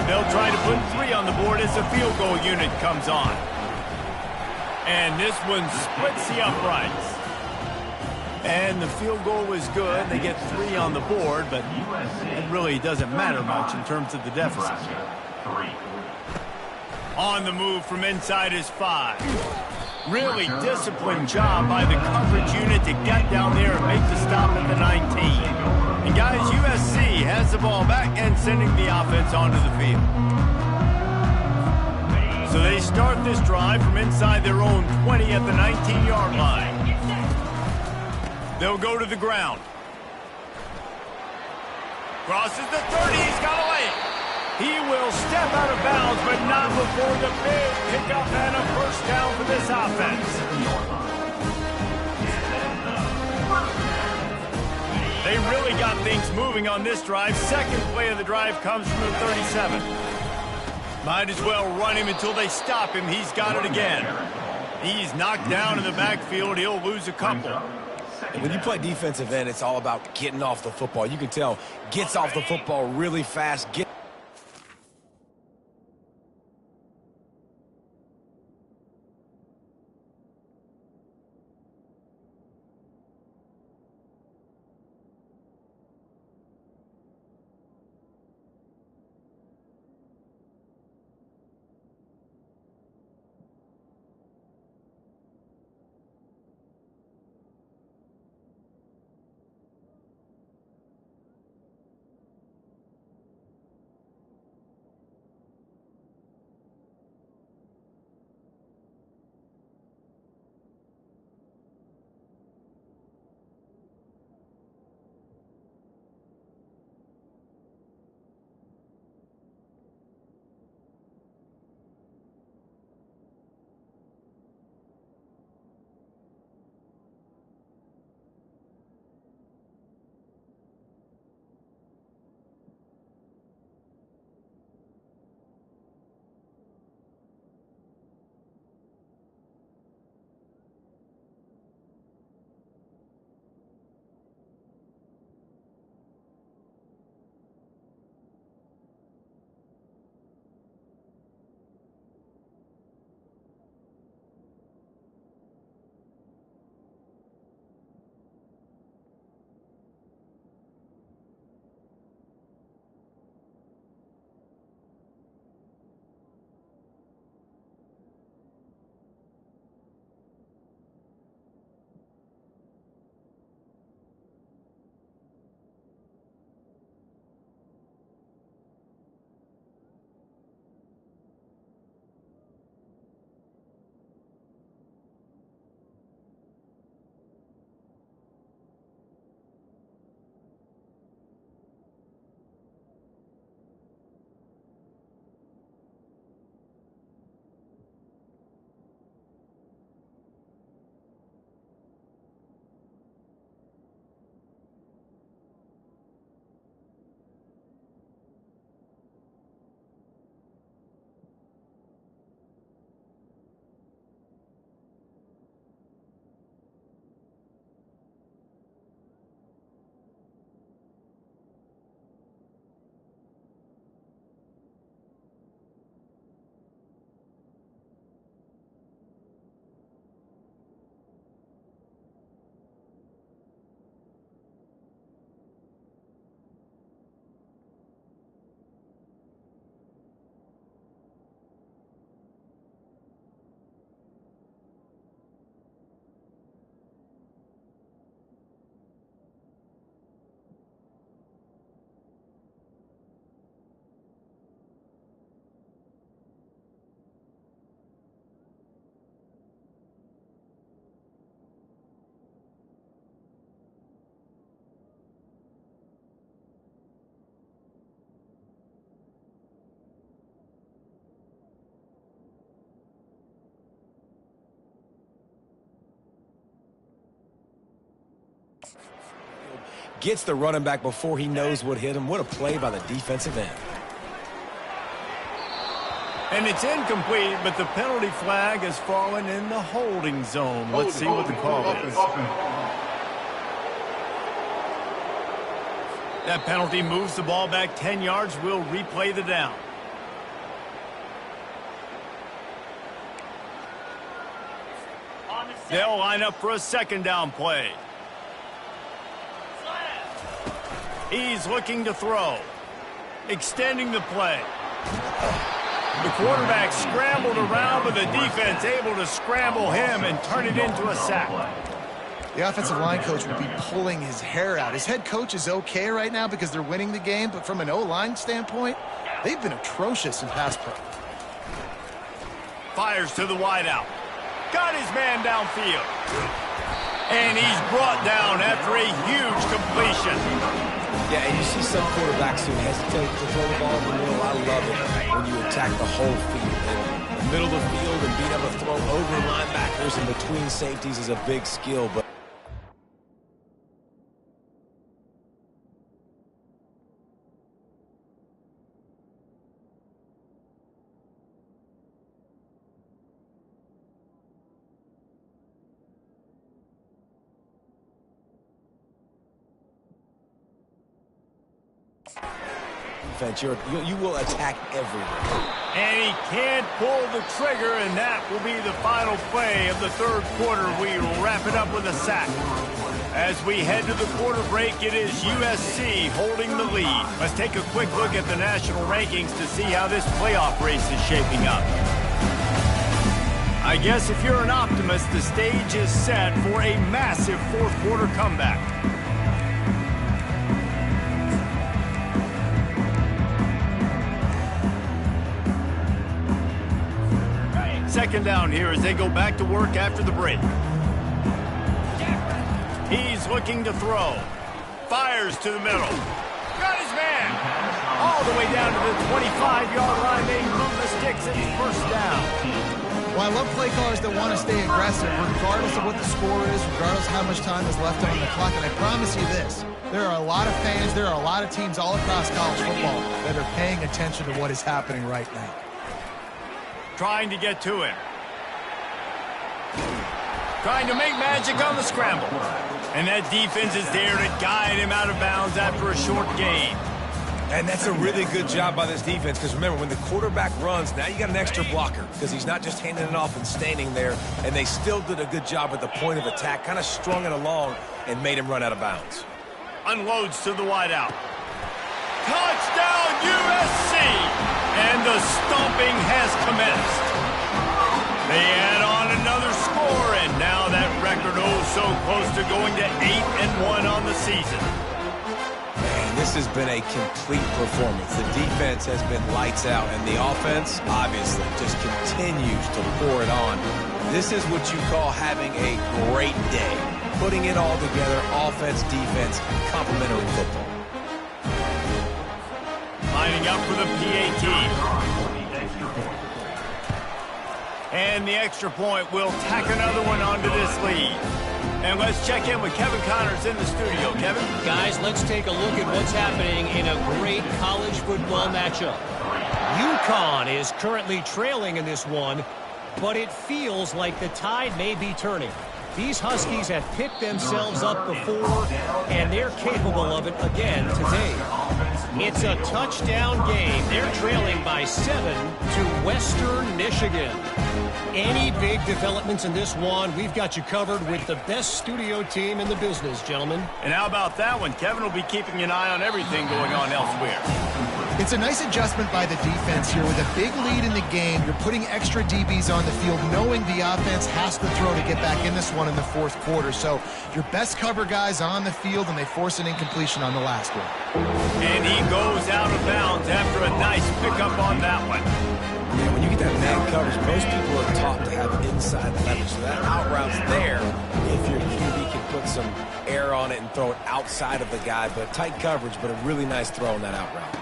They'll try to put 3 on the board as the field goal unit comes on. And this one splits the uprights. And the field goal was good. They get 3 on the board, but it really doesn't matter much in terms of the deficit. On the move from inside his 5. Really disciplined job by the coverage unit to get down there and make the stop at the 19. And guys, USC has the ball back and sending the offense onto the field. So they start this drive from inside their own 20 at the 19-yard line. They'll go to the ground. Crosses the 30, he's got away. He will step out of bounds, but not before the big pickup and a first down for this offense. They really got things moving on this drive. Second play of the drive comes from the 37. Might as well run him until they stop him. He's got it again. He's knocked down in the backfield. He'll lose a couple. And when you play defensive end, it's all about getting off the football. You can tell, gets off the football really fast. Gets the running back before he knows what hit him. What a play by the defensive end. And it's incomplete, but the penalty flag has fallen in the holding zone. Let's see what the call is. That penalty moves the ball back 10 yards. We'll replay the down. They'll line up for a second down play. He's looking to throw. Extending the play. The quarterback scrambled around, but the defense able to scramble him and turn it into a sack. The offensive line coach would be pulling his hair out. His head coach is okay right now because they're winning the game, but from an O-line standpoint, they've been atrocious in pass pro. Fires to the wideout. Got his man downfield. And he's brought down after a huge completion. Yeah, and you see some quarterbacks who hesitate to throw the ball in the middle. I love it when you attack the whole field. And the middle of the field and being able to throw over linebackers and between safeties is a big skill. But defense, you will attack everywhere. And he can't pull the trigger, and that will be the final play of the third quarter. We will wrap it up with a sack. As we head to the quarter break, it is USC holding the lead. Let's take a quick look at the national rankings to see how this playoff race is shaping up. I guess if you're an optimist, the stage is set for a massive fourth quarter comeback. Second down here as they go back to work after the break. He's looking to throw. Fires to the middle. Got his man. All the way down to the 25-yard line. They move the sticks and it's first down. Well, I love play callers that want to stay aggressive regardless of what the score is, regardless of how much time is left on the clock. And I promise you this, there are a lot of fans, there are a lot of teams all across college football that are paying attention to what is happening right now. Trying to get to him. Trying to make magic on the scramble. And that defense is there to guide him out of bounds after a short gain. And that's a really good job by this defense because remember, when the quarterback runs, now you got an extra blocker because he's not just handing it off and standing there. And they still did a good job at the point of attack, kind of strung it along and made him run out of bounds. Unloads to the wideout. Touchdown USC! And the stomping has commenced. They add on another score, and now that record so close to going to 8-1 on the season. Man, this has been a complete performance. The defense has been lights out, and the offense, obviously, just continues to pour it on. This is what you call having a great day. Putting it all together, offense, defense, complementary football. Lining up for the PAT. And the extra point will tack another one onto this lead. And let's check in with Kevin Connors in the studio. Kevin? Guys, let's take a look at what's happening in a great college football matchup. UConn is currently trailing in this one, but it feels like the tide may be turning. These Huskies have picked themselves up before, and they're capable of it again today. It's a touchdown game. They're trailing by 7 to Western Michigan. Any big developments in this one, we've got you covered with the best studio team in the business, gentlemen. And how about that one? Kevin will be keeping an eye on everything going on elsewhere. It's a nice adjustment by the defense here. With a big lead in the game, you're putting extra DBs on the field, knowing the offense has to throw to get back in this one in the fourth quarter. So your best cover guys on the field, and they force an incompletion on the last one. And he goes out of bounds after a nice pickup on that one. Yeah, when you get that man coverage, most people are taught to have inside leverage. So that out route's there if your QB can put some air on it and throw it outside of the guy. But tight coverage, but a really nice throw on that out route.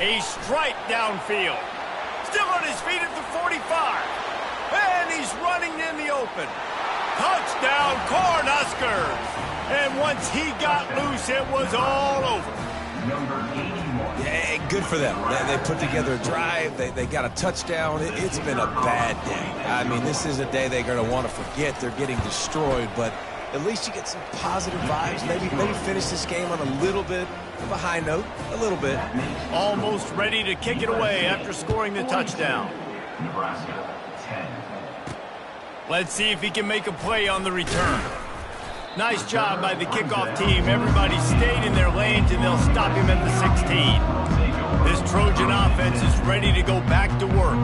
A strike downfield. Still on his feet at the 45. And he's running in the open. Touchdown, Cornhuskers. And once he got loose, it was all over. Number 81. Yeah, good for them. They put together a drive. They got a touchdown. It's been a bad day. I mean, this is a day they're going to want to forget. They're getting destroyed, but at least you get some positive vibes. Maybe finish this game on a little bit of a high note. A little bit. Almost ready to kick it away after scoring the touchdown. Nebraska 10. Let's see if he can make a play on the return. Nice job by the kickoff team. Everybody stayed in their lanes, and they'll stop him at the 16. This Trojan offense is ready to go back to work.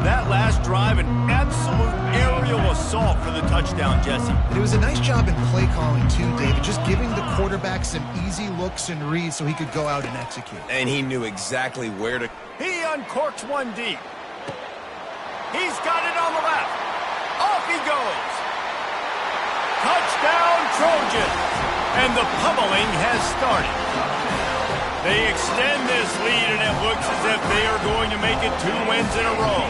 That last drive, an absolute aerial assault for the touchdown, Jesse. It was a nice job in play calling, too, David, just giving the quarterback some easy looks and reads so he could go out and execute. And he knew exactly where to... He uncorks one deep. He's got it on the left. Off he goes. Touchdown, Trojans. And the pummeling has started. They extend this lead, and it looks as if they are going to make it 2 wins in a row.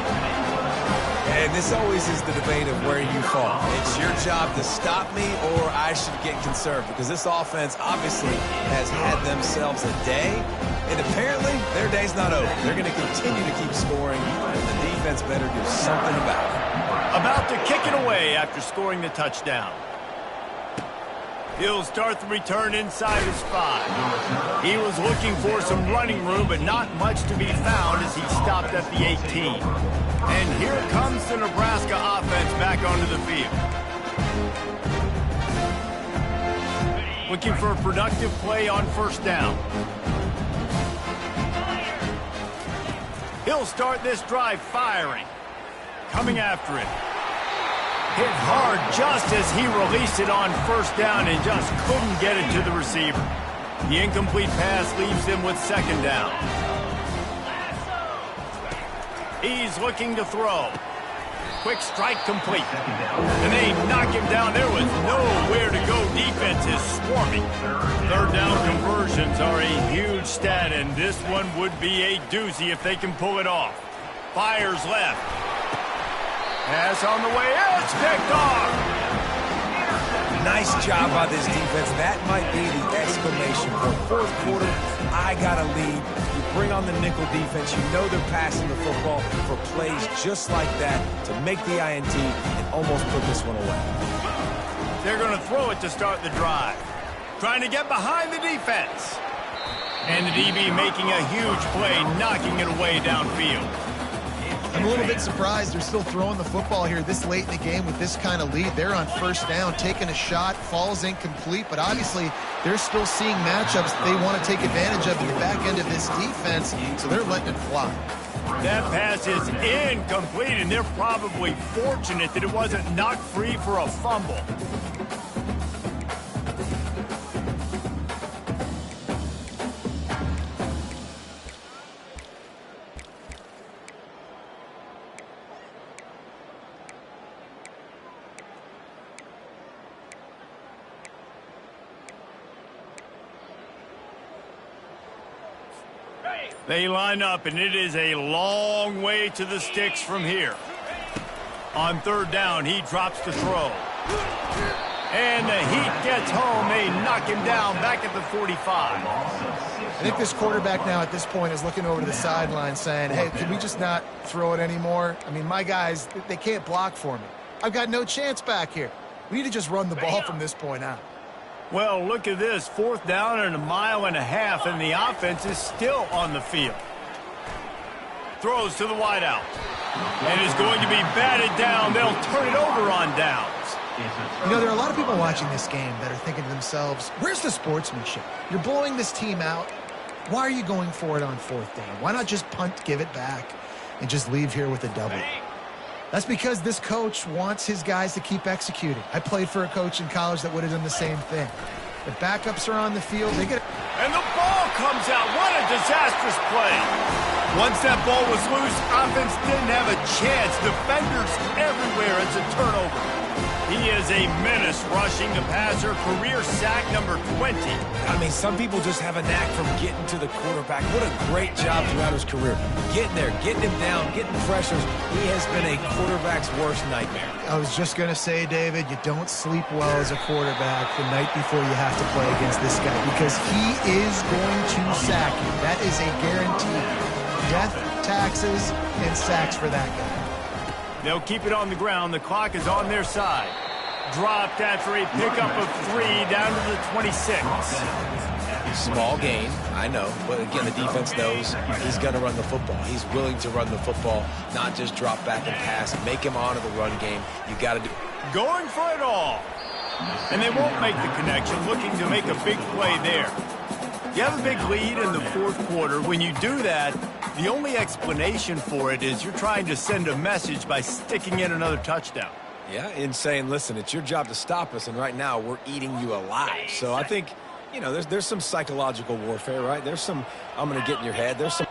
And this always is the debate of where you fall. It's your job to stop me, or I should get conserved, because this offense obviously has had themselves a day, and apparently their day's not over. They're going to continue to keep scoring, and the defense better do something about it. About to kick it away after scoring the touchdown. He'll start the return inside his 5. He was looking for some running room, but not much to be found as he stopped at the 18. And here comes the Nebraska offense back onto the field. Looking for a productive play on first down. He'll start this drive firing. Coming after it. Hit hard just as he released it on first down and just couldn't get it to the receiver. The incomplete pass leaves him with second down. He's looking to throw. Quick strike complete. And they knock him down. There was nowhere to go. Defense is swarming. Third down conversions are a huge stat, and this one would be a doozy if they can pull it off. Fires left. Pass on the way. It's picked off. Nice job by this defense. That might be the exclamation point. Fourth quarter, I got a lead. You bring on the nickel defense. You know they're passing the football for plays just like that to make the INT and almost put this one away. They're going to throw it to start the drive. Trying to get behind the defense. And the DB making a huge play, knocking it away downfield. I'm a little bit surprised they're still throwing the football here this late in the game with this kind of lead. They're on first down, taking a shot, falls incomplete, but obviously they're still seeing matchups that they want to take advantage of at the back end of this defense, so they're letting it fly. That pass is incomplete, and they're probably fortunate that it wasn't knocked free for a fumble. They line up, and it is a long way to the sticks from here. On third down, he drops to throw. And the heat gets home. They knock him down back at the 45. I think this quarterback now at this point is looking over to the sideline saying, hey, can we just not throw it anymore? I mean, my guys, they can't block for me. I've got no chance back here. We need to just run the ball from this point out. Well, look at this. Fourth down and 1.5 miles, and the offense is still on the field. Throws to the wideout. And is going to be batted down. They'll turn it over on downs. You know, there are a lot of people watching this game that are thinking to themselves, where's the sportsmanship? You're blowing this team out. Why are you going for it on fourth down? Why not just punt, give it back, and just leave here with a double? That's because this coach wants his guys to keep executing. I played for a coach in college that would have done the same thing. The backups are on the field. They get. And the ball comes out. What a disastrous play. Once that ball was loose, offense didn't have a chance. Defenders everywhere. It's a turnover. He is a menace rushing the passer. Career sack number 20. I mean, some people just have a knack from getting to the quarterback. What a great job throughout his career. Getting there, getting him down, getting pressures. He has been a quarterback's worst nightmare. I was just going to say, David, you don't sleep well as a quarterback the night before you have to play against this guy because he is going to sack you. That is a guarantee. Death, taxes, and sacks for that guy. They'll keep it on the ground. The clock is on their side. Dropped after a pickup of 3 down to the 26. Small gain, I know. But again, the defense knows he's going to run the football. He's willing to run the football, not just drop back and pass. Make him honor the run game. You got to do. Going for it all. And they won't make the connection, looking to make a big play there. You have a big lead in the fourth quarter. When you do that, the only explanation for it is you're trying to send a message by sticking in another touchdown. Yeah, in saying, listen, it's your job to stop us, and right now we're eating you alive. So I think, you know, there's some psychological warfare, right? There's some, I'm going to get in your head. There's some.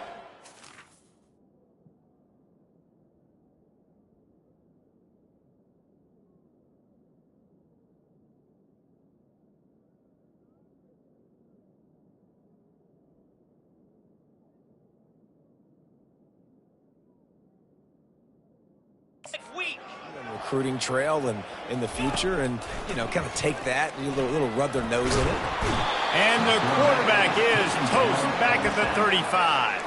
Recruiting trail and in the future, and you know, kind of take that and a little rub their nose in it. And the quarterback is toast back at the 35.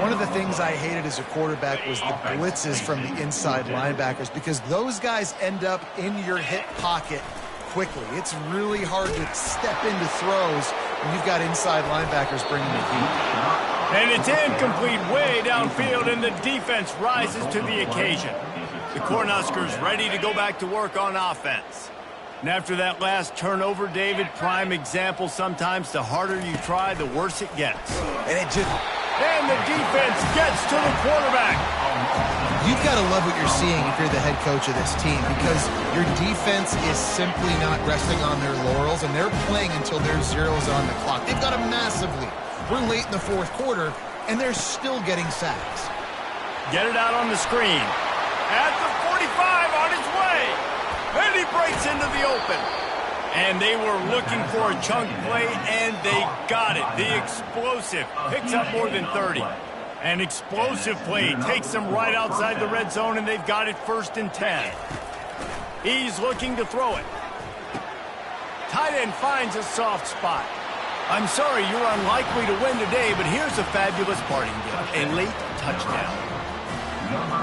One of the things I hated as a quarterback was the blitzes from the inside linebackers because those guys end up in your hip pocket quickly. It's really hard to step into throws when you've got inside linebackers bringing the heat. And it's incomplete way downfield, and the defense rises to the occasion. The Cornhuskers ready to go back to work on offense. And after that last turnover, David, prime example, sometimes the harder you try, the worse it gets. And the defense gets to the quarterback. You've got to love what you're seeing if you're the head coach of this team because your defense is simply not resting on their laurels, and they're playing until there's zeros on the clock. They've got a massive lead. We're late in the fourth quarter, and they're still getting sacks. Get it out on the screen. At the 45 on his way. And he breaks into the open. And they were looking for a chunk play, and they got it. The explosive picks up more than 30. An explosive play takes them right outside the red zone, and they've got it 1st and 10. He's looking to throw it. Tight end finds a soft spot. I'm sorry, you're unlikely to win today, but here's a fabulous parting gift. A late touchdown.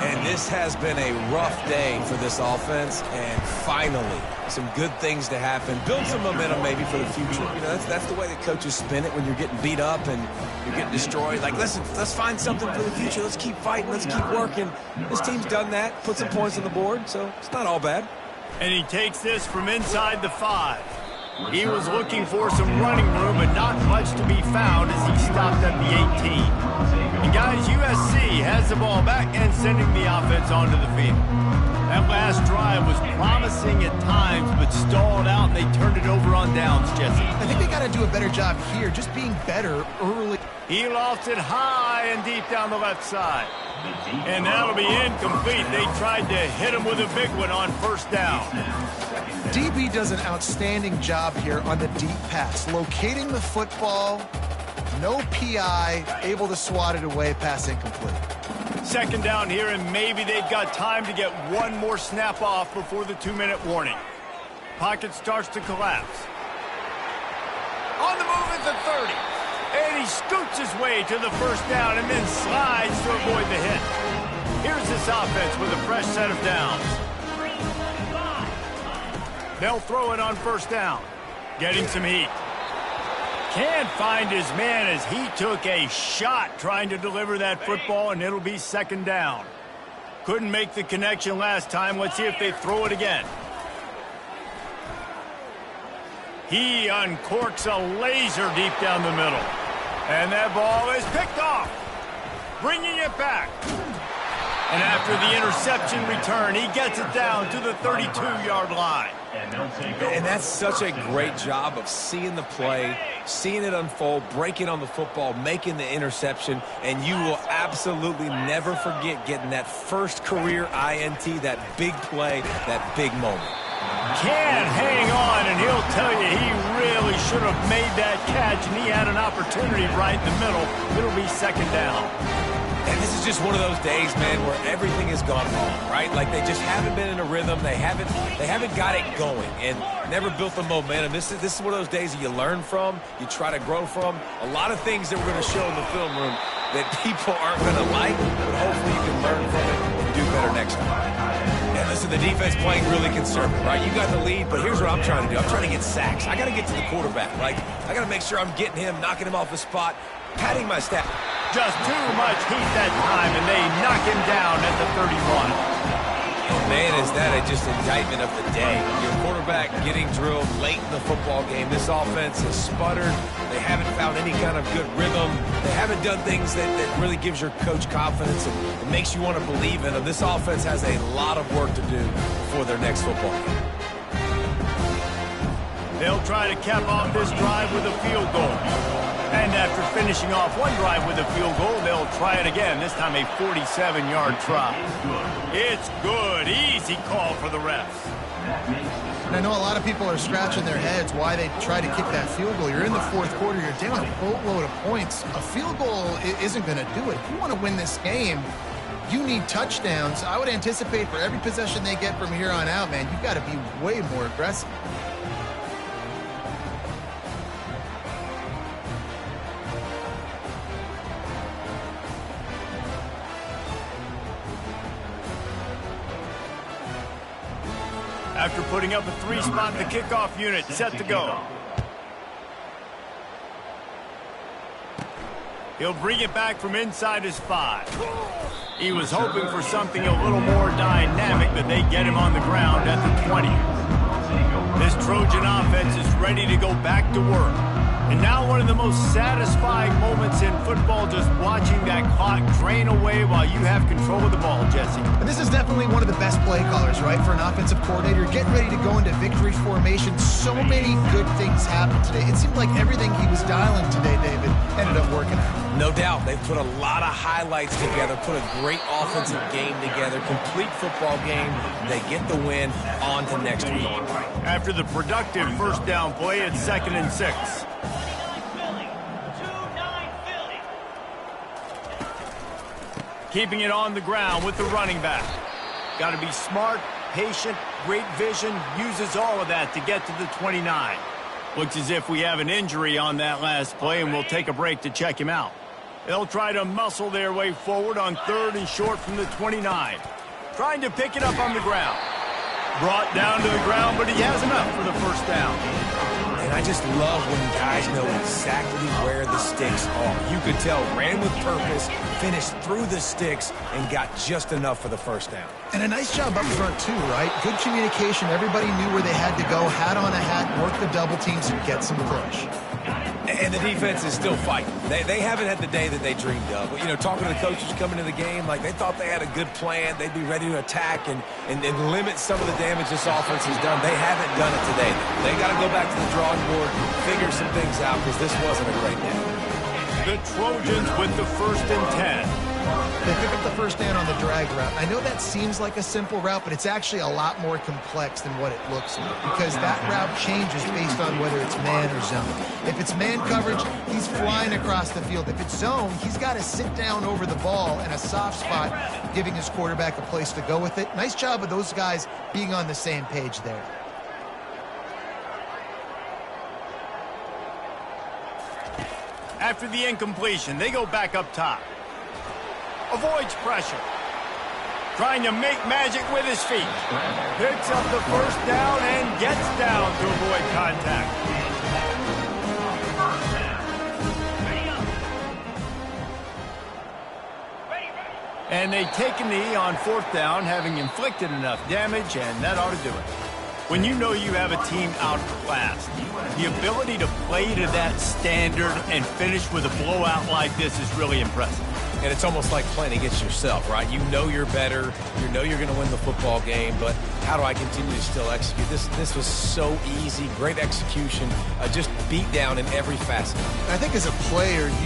And this has been a rough day for this offense, and finally, some good things to happen. Build some momentum maybe for the future. You know, that's the way that coaches spin it when you're getting beat up and you're getting destroyed. Like, listen, let's find something for the future. Let's keep fighting. Let's keep working. This team's done that, put some points on the board, so it's not all bad. And he takes this from inside the 5. He was looking for some running room, but not much to be found as he stopped at the 18. And guys, USC has the ball back and sending the offense onto the field. That last drive was promising at times, but stalled out, and they turned it over on downs, Jesse. I think they got to do a better job here, just being better early. He lofts it high and deep down the left side. And that'll be incomplete. They tried to hit him with a big one on 1st down. DB does an outstanding job here on the deep pass, locating the football, no PI, able to swat it away, pass incomplete. 2nd down here, and maybe they've got time to get one more snap off before the 2-minute warning. Pocket starts to collapse. On the move at the 30. And he scoots his way to the 1st down and then slides to avoid the hit. Here's this offense with a fresh set of downs. They'll throw it on 1st down. Getting some heat. Can't find his man as he took a shot trying to deliver that football, and it'll be 2nd down. Couldn't make the connection last time. Let's see if they throw it again. He uncorks a laser deep down the middle. And that ball is picked off. Bringing it back. And after the interception return, he gets it down to the 32-yard line. And they'll take over. And that's such a great job of seeing the play, seeing it unfold, breaking on the football, making the interception, and you will absolutely never forget getting that first career INT, that big play, that big moment. Can't hang on, and he'll tell you he really should have made that catch, and he had an opportunity right in the middle. It'll be second down. And this is just one of those days, man, where everything has gone wrong, right? Like they just haven't been in a rhythm. They haven't got it going and never built the momentum. This is one of those days that you learn from, you try to grow from. A lot of things that we're going to show in the film room that people aren't going to like, but hopefully you can learn from it and do better next time. And listen, the defense playing really conservative, right? You got the lead, but here's what I'm trying to do. I'm trying to get sacks. I got to get to the quarterback. Like, I got to make sure I'm getting him, knocking him off his spot, patting my stat. Just too much heat that time, and they knock him down at the 31. Oh, man, is that just indictment of the day. Your quarterback getting drilled late in the football game. This offense has sputtered. They haven't found any kind of good rhythm. They haven't done things that really gives your coach confidence and it makes you want to believe in them. This offense has a lot of work to do for their next football game. They'll try to cap off this drive with a field goal. And after finishing off one drive with a field goal, they'll try it again, this time a 47-yard try. It's good. Easy call for the refs. And I know a lot of people are scratching their heads why they try to kick that field goal. You're in the fourth quarter. You're down a boatload of points. A field goal isn't going to do it. If you want to win this game, you need touchdowns. I would anticipate for every possession they get from here on out, man, you've got to be way more aggressive. After putting up a 3-spot, the kickoff unit set to go. He'll bring it back from inside his 5. He was hoping for something a little more dynamic, but they get him on the ground at the 20. This Trojan offense is ready to go back to work. And now one of the most satisfying moments in football, just watching that clock drain away while you have control of the ball, Jesse. And this is definitely one of the best play callers, right, for an offensive coordinator. Getting ready to go into victory formation. So many good things happened today. It seemed like everything he was dialing today, David, ended up working out. No doubt. They've put a lot of highlights together, put a great offensive game together, complete football game. They get the win. On to next week. After the productive first down play, it's 2nd and 6. Keeping it on the ground with the running back. Got to be smart, patient, great vision, uses all of that to get to the 29. Looks as if we have an injury on that last play, and we'll take a break to check him out. They'll try to muscle their way forward on 3rd and short from the 29. Trying to pick it up on the ground. Brought down to the ground, but he has enough for the first down. And I just love when guys know exactly where the sticks are. You could tell, ran with purpose, finished through the sticks, and got just enough for the first down. And a nice job up front, too, right? Good communication. Everybody knew where they had to go. Hat on a hat, work the double teams, and get some push. And the defense is still fighting. They haven't had the day that they dreamed of. But, you know, talking to the coaches coming into the game, like they thought they had a good plan. They'd be ready to attack and limit some of the damage this offense has done. They haven't done it today. They got to go back to the drawing board, figure some things out, because this wasn't a great day. The Trojans with the 1st and 10. They pick up the first down on the drag route. I know that seems like a simple route, but it's actually a lot more complex than what it looks like because that route changes based on whether it's man or zone. If it's man coverage, he's flying across the field. If it's zone, he's got to sit down over the ball in a soft spot, giving his quarterback a place to go with it. Nice job of those guys being on the same page there. After the incompletion, they go back up top. Avoids pressure. Trying to make magic with his feet. Picks up the first down and gets down to avoid contact. And they take a knee on 4th down, having inflicted enough damage, and that ought to do it. When you know you have a team outclassed, the ability to play to that standard and finish with a blowout like this is really impressive. And it's almost like playing against yourself, right? You know you're better. You know you're going to win the football game, but how do I continue to still execute? This was so easy, great execution, just beat down in every facet. I think as a player,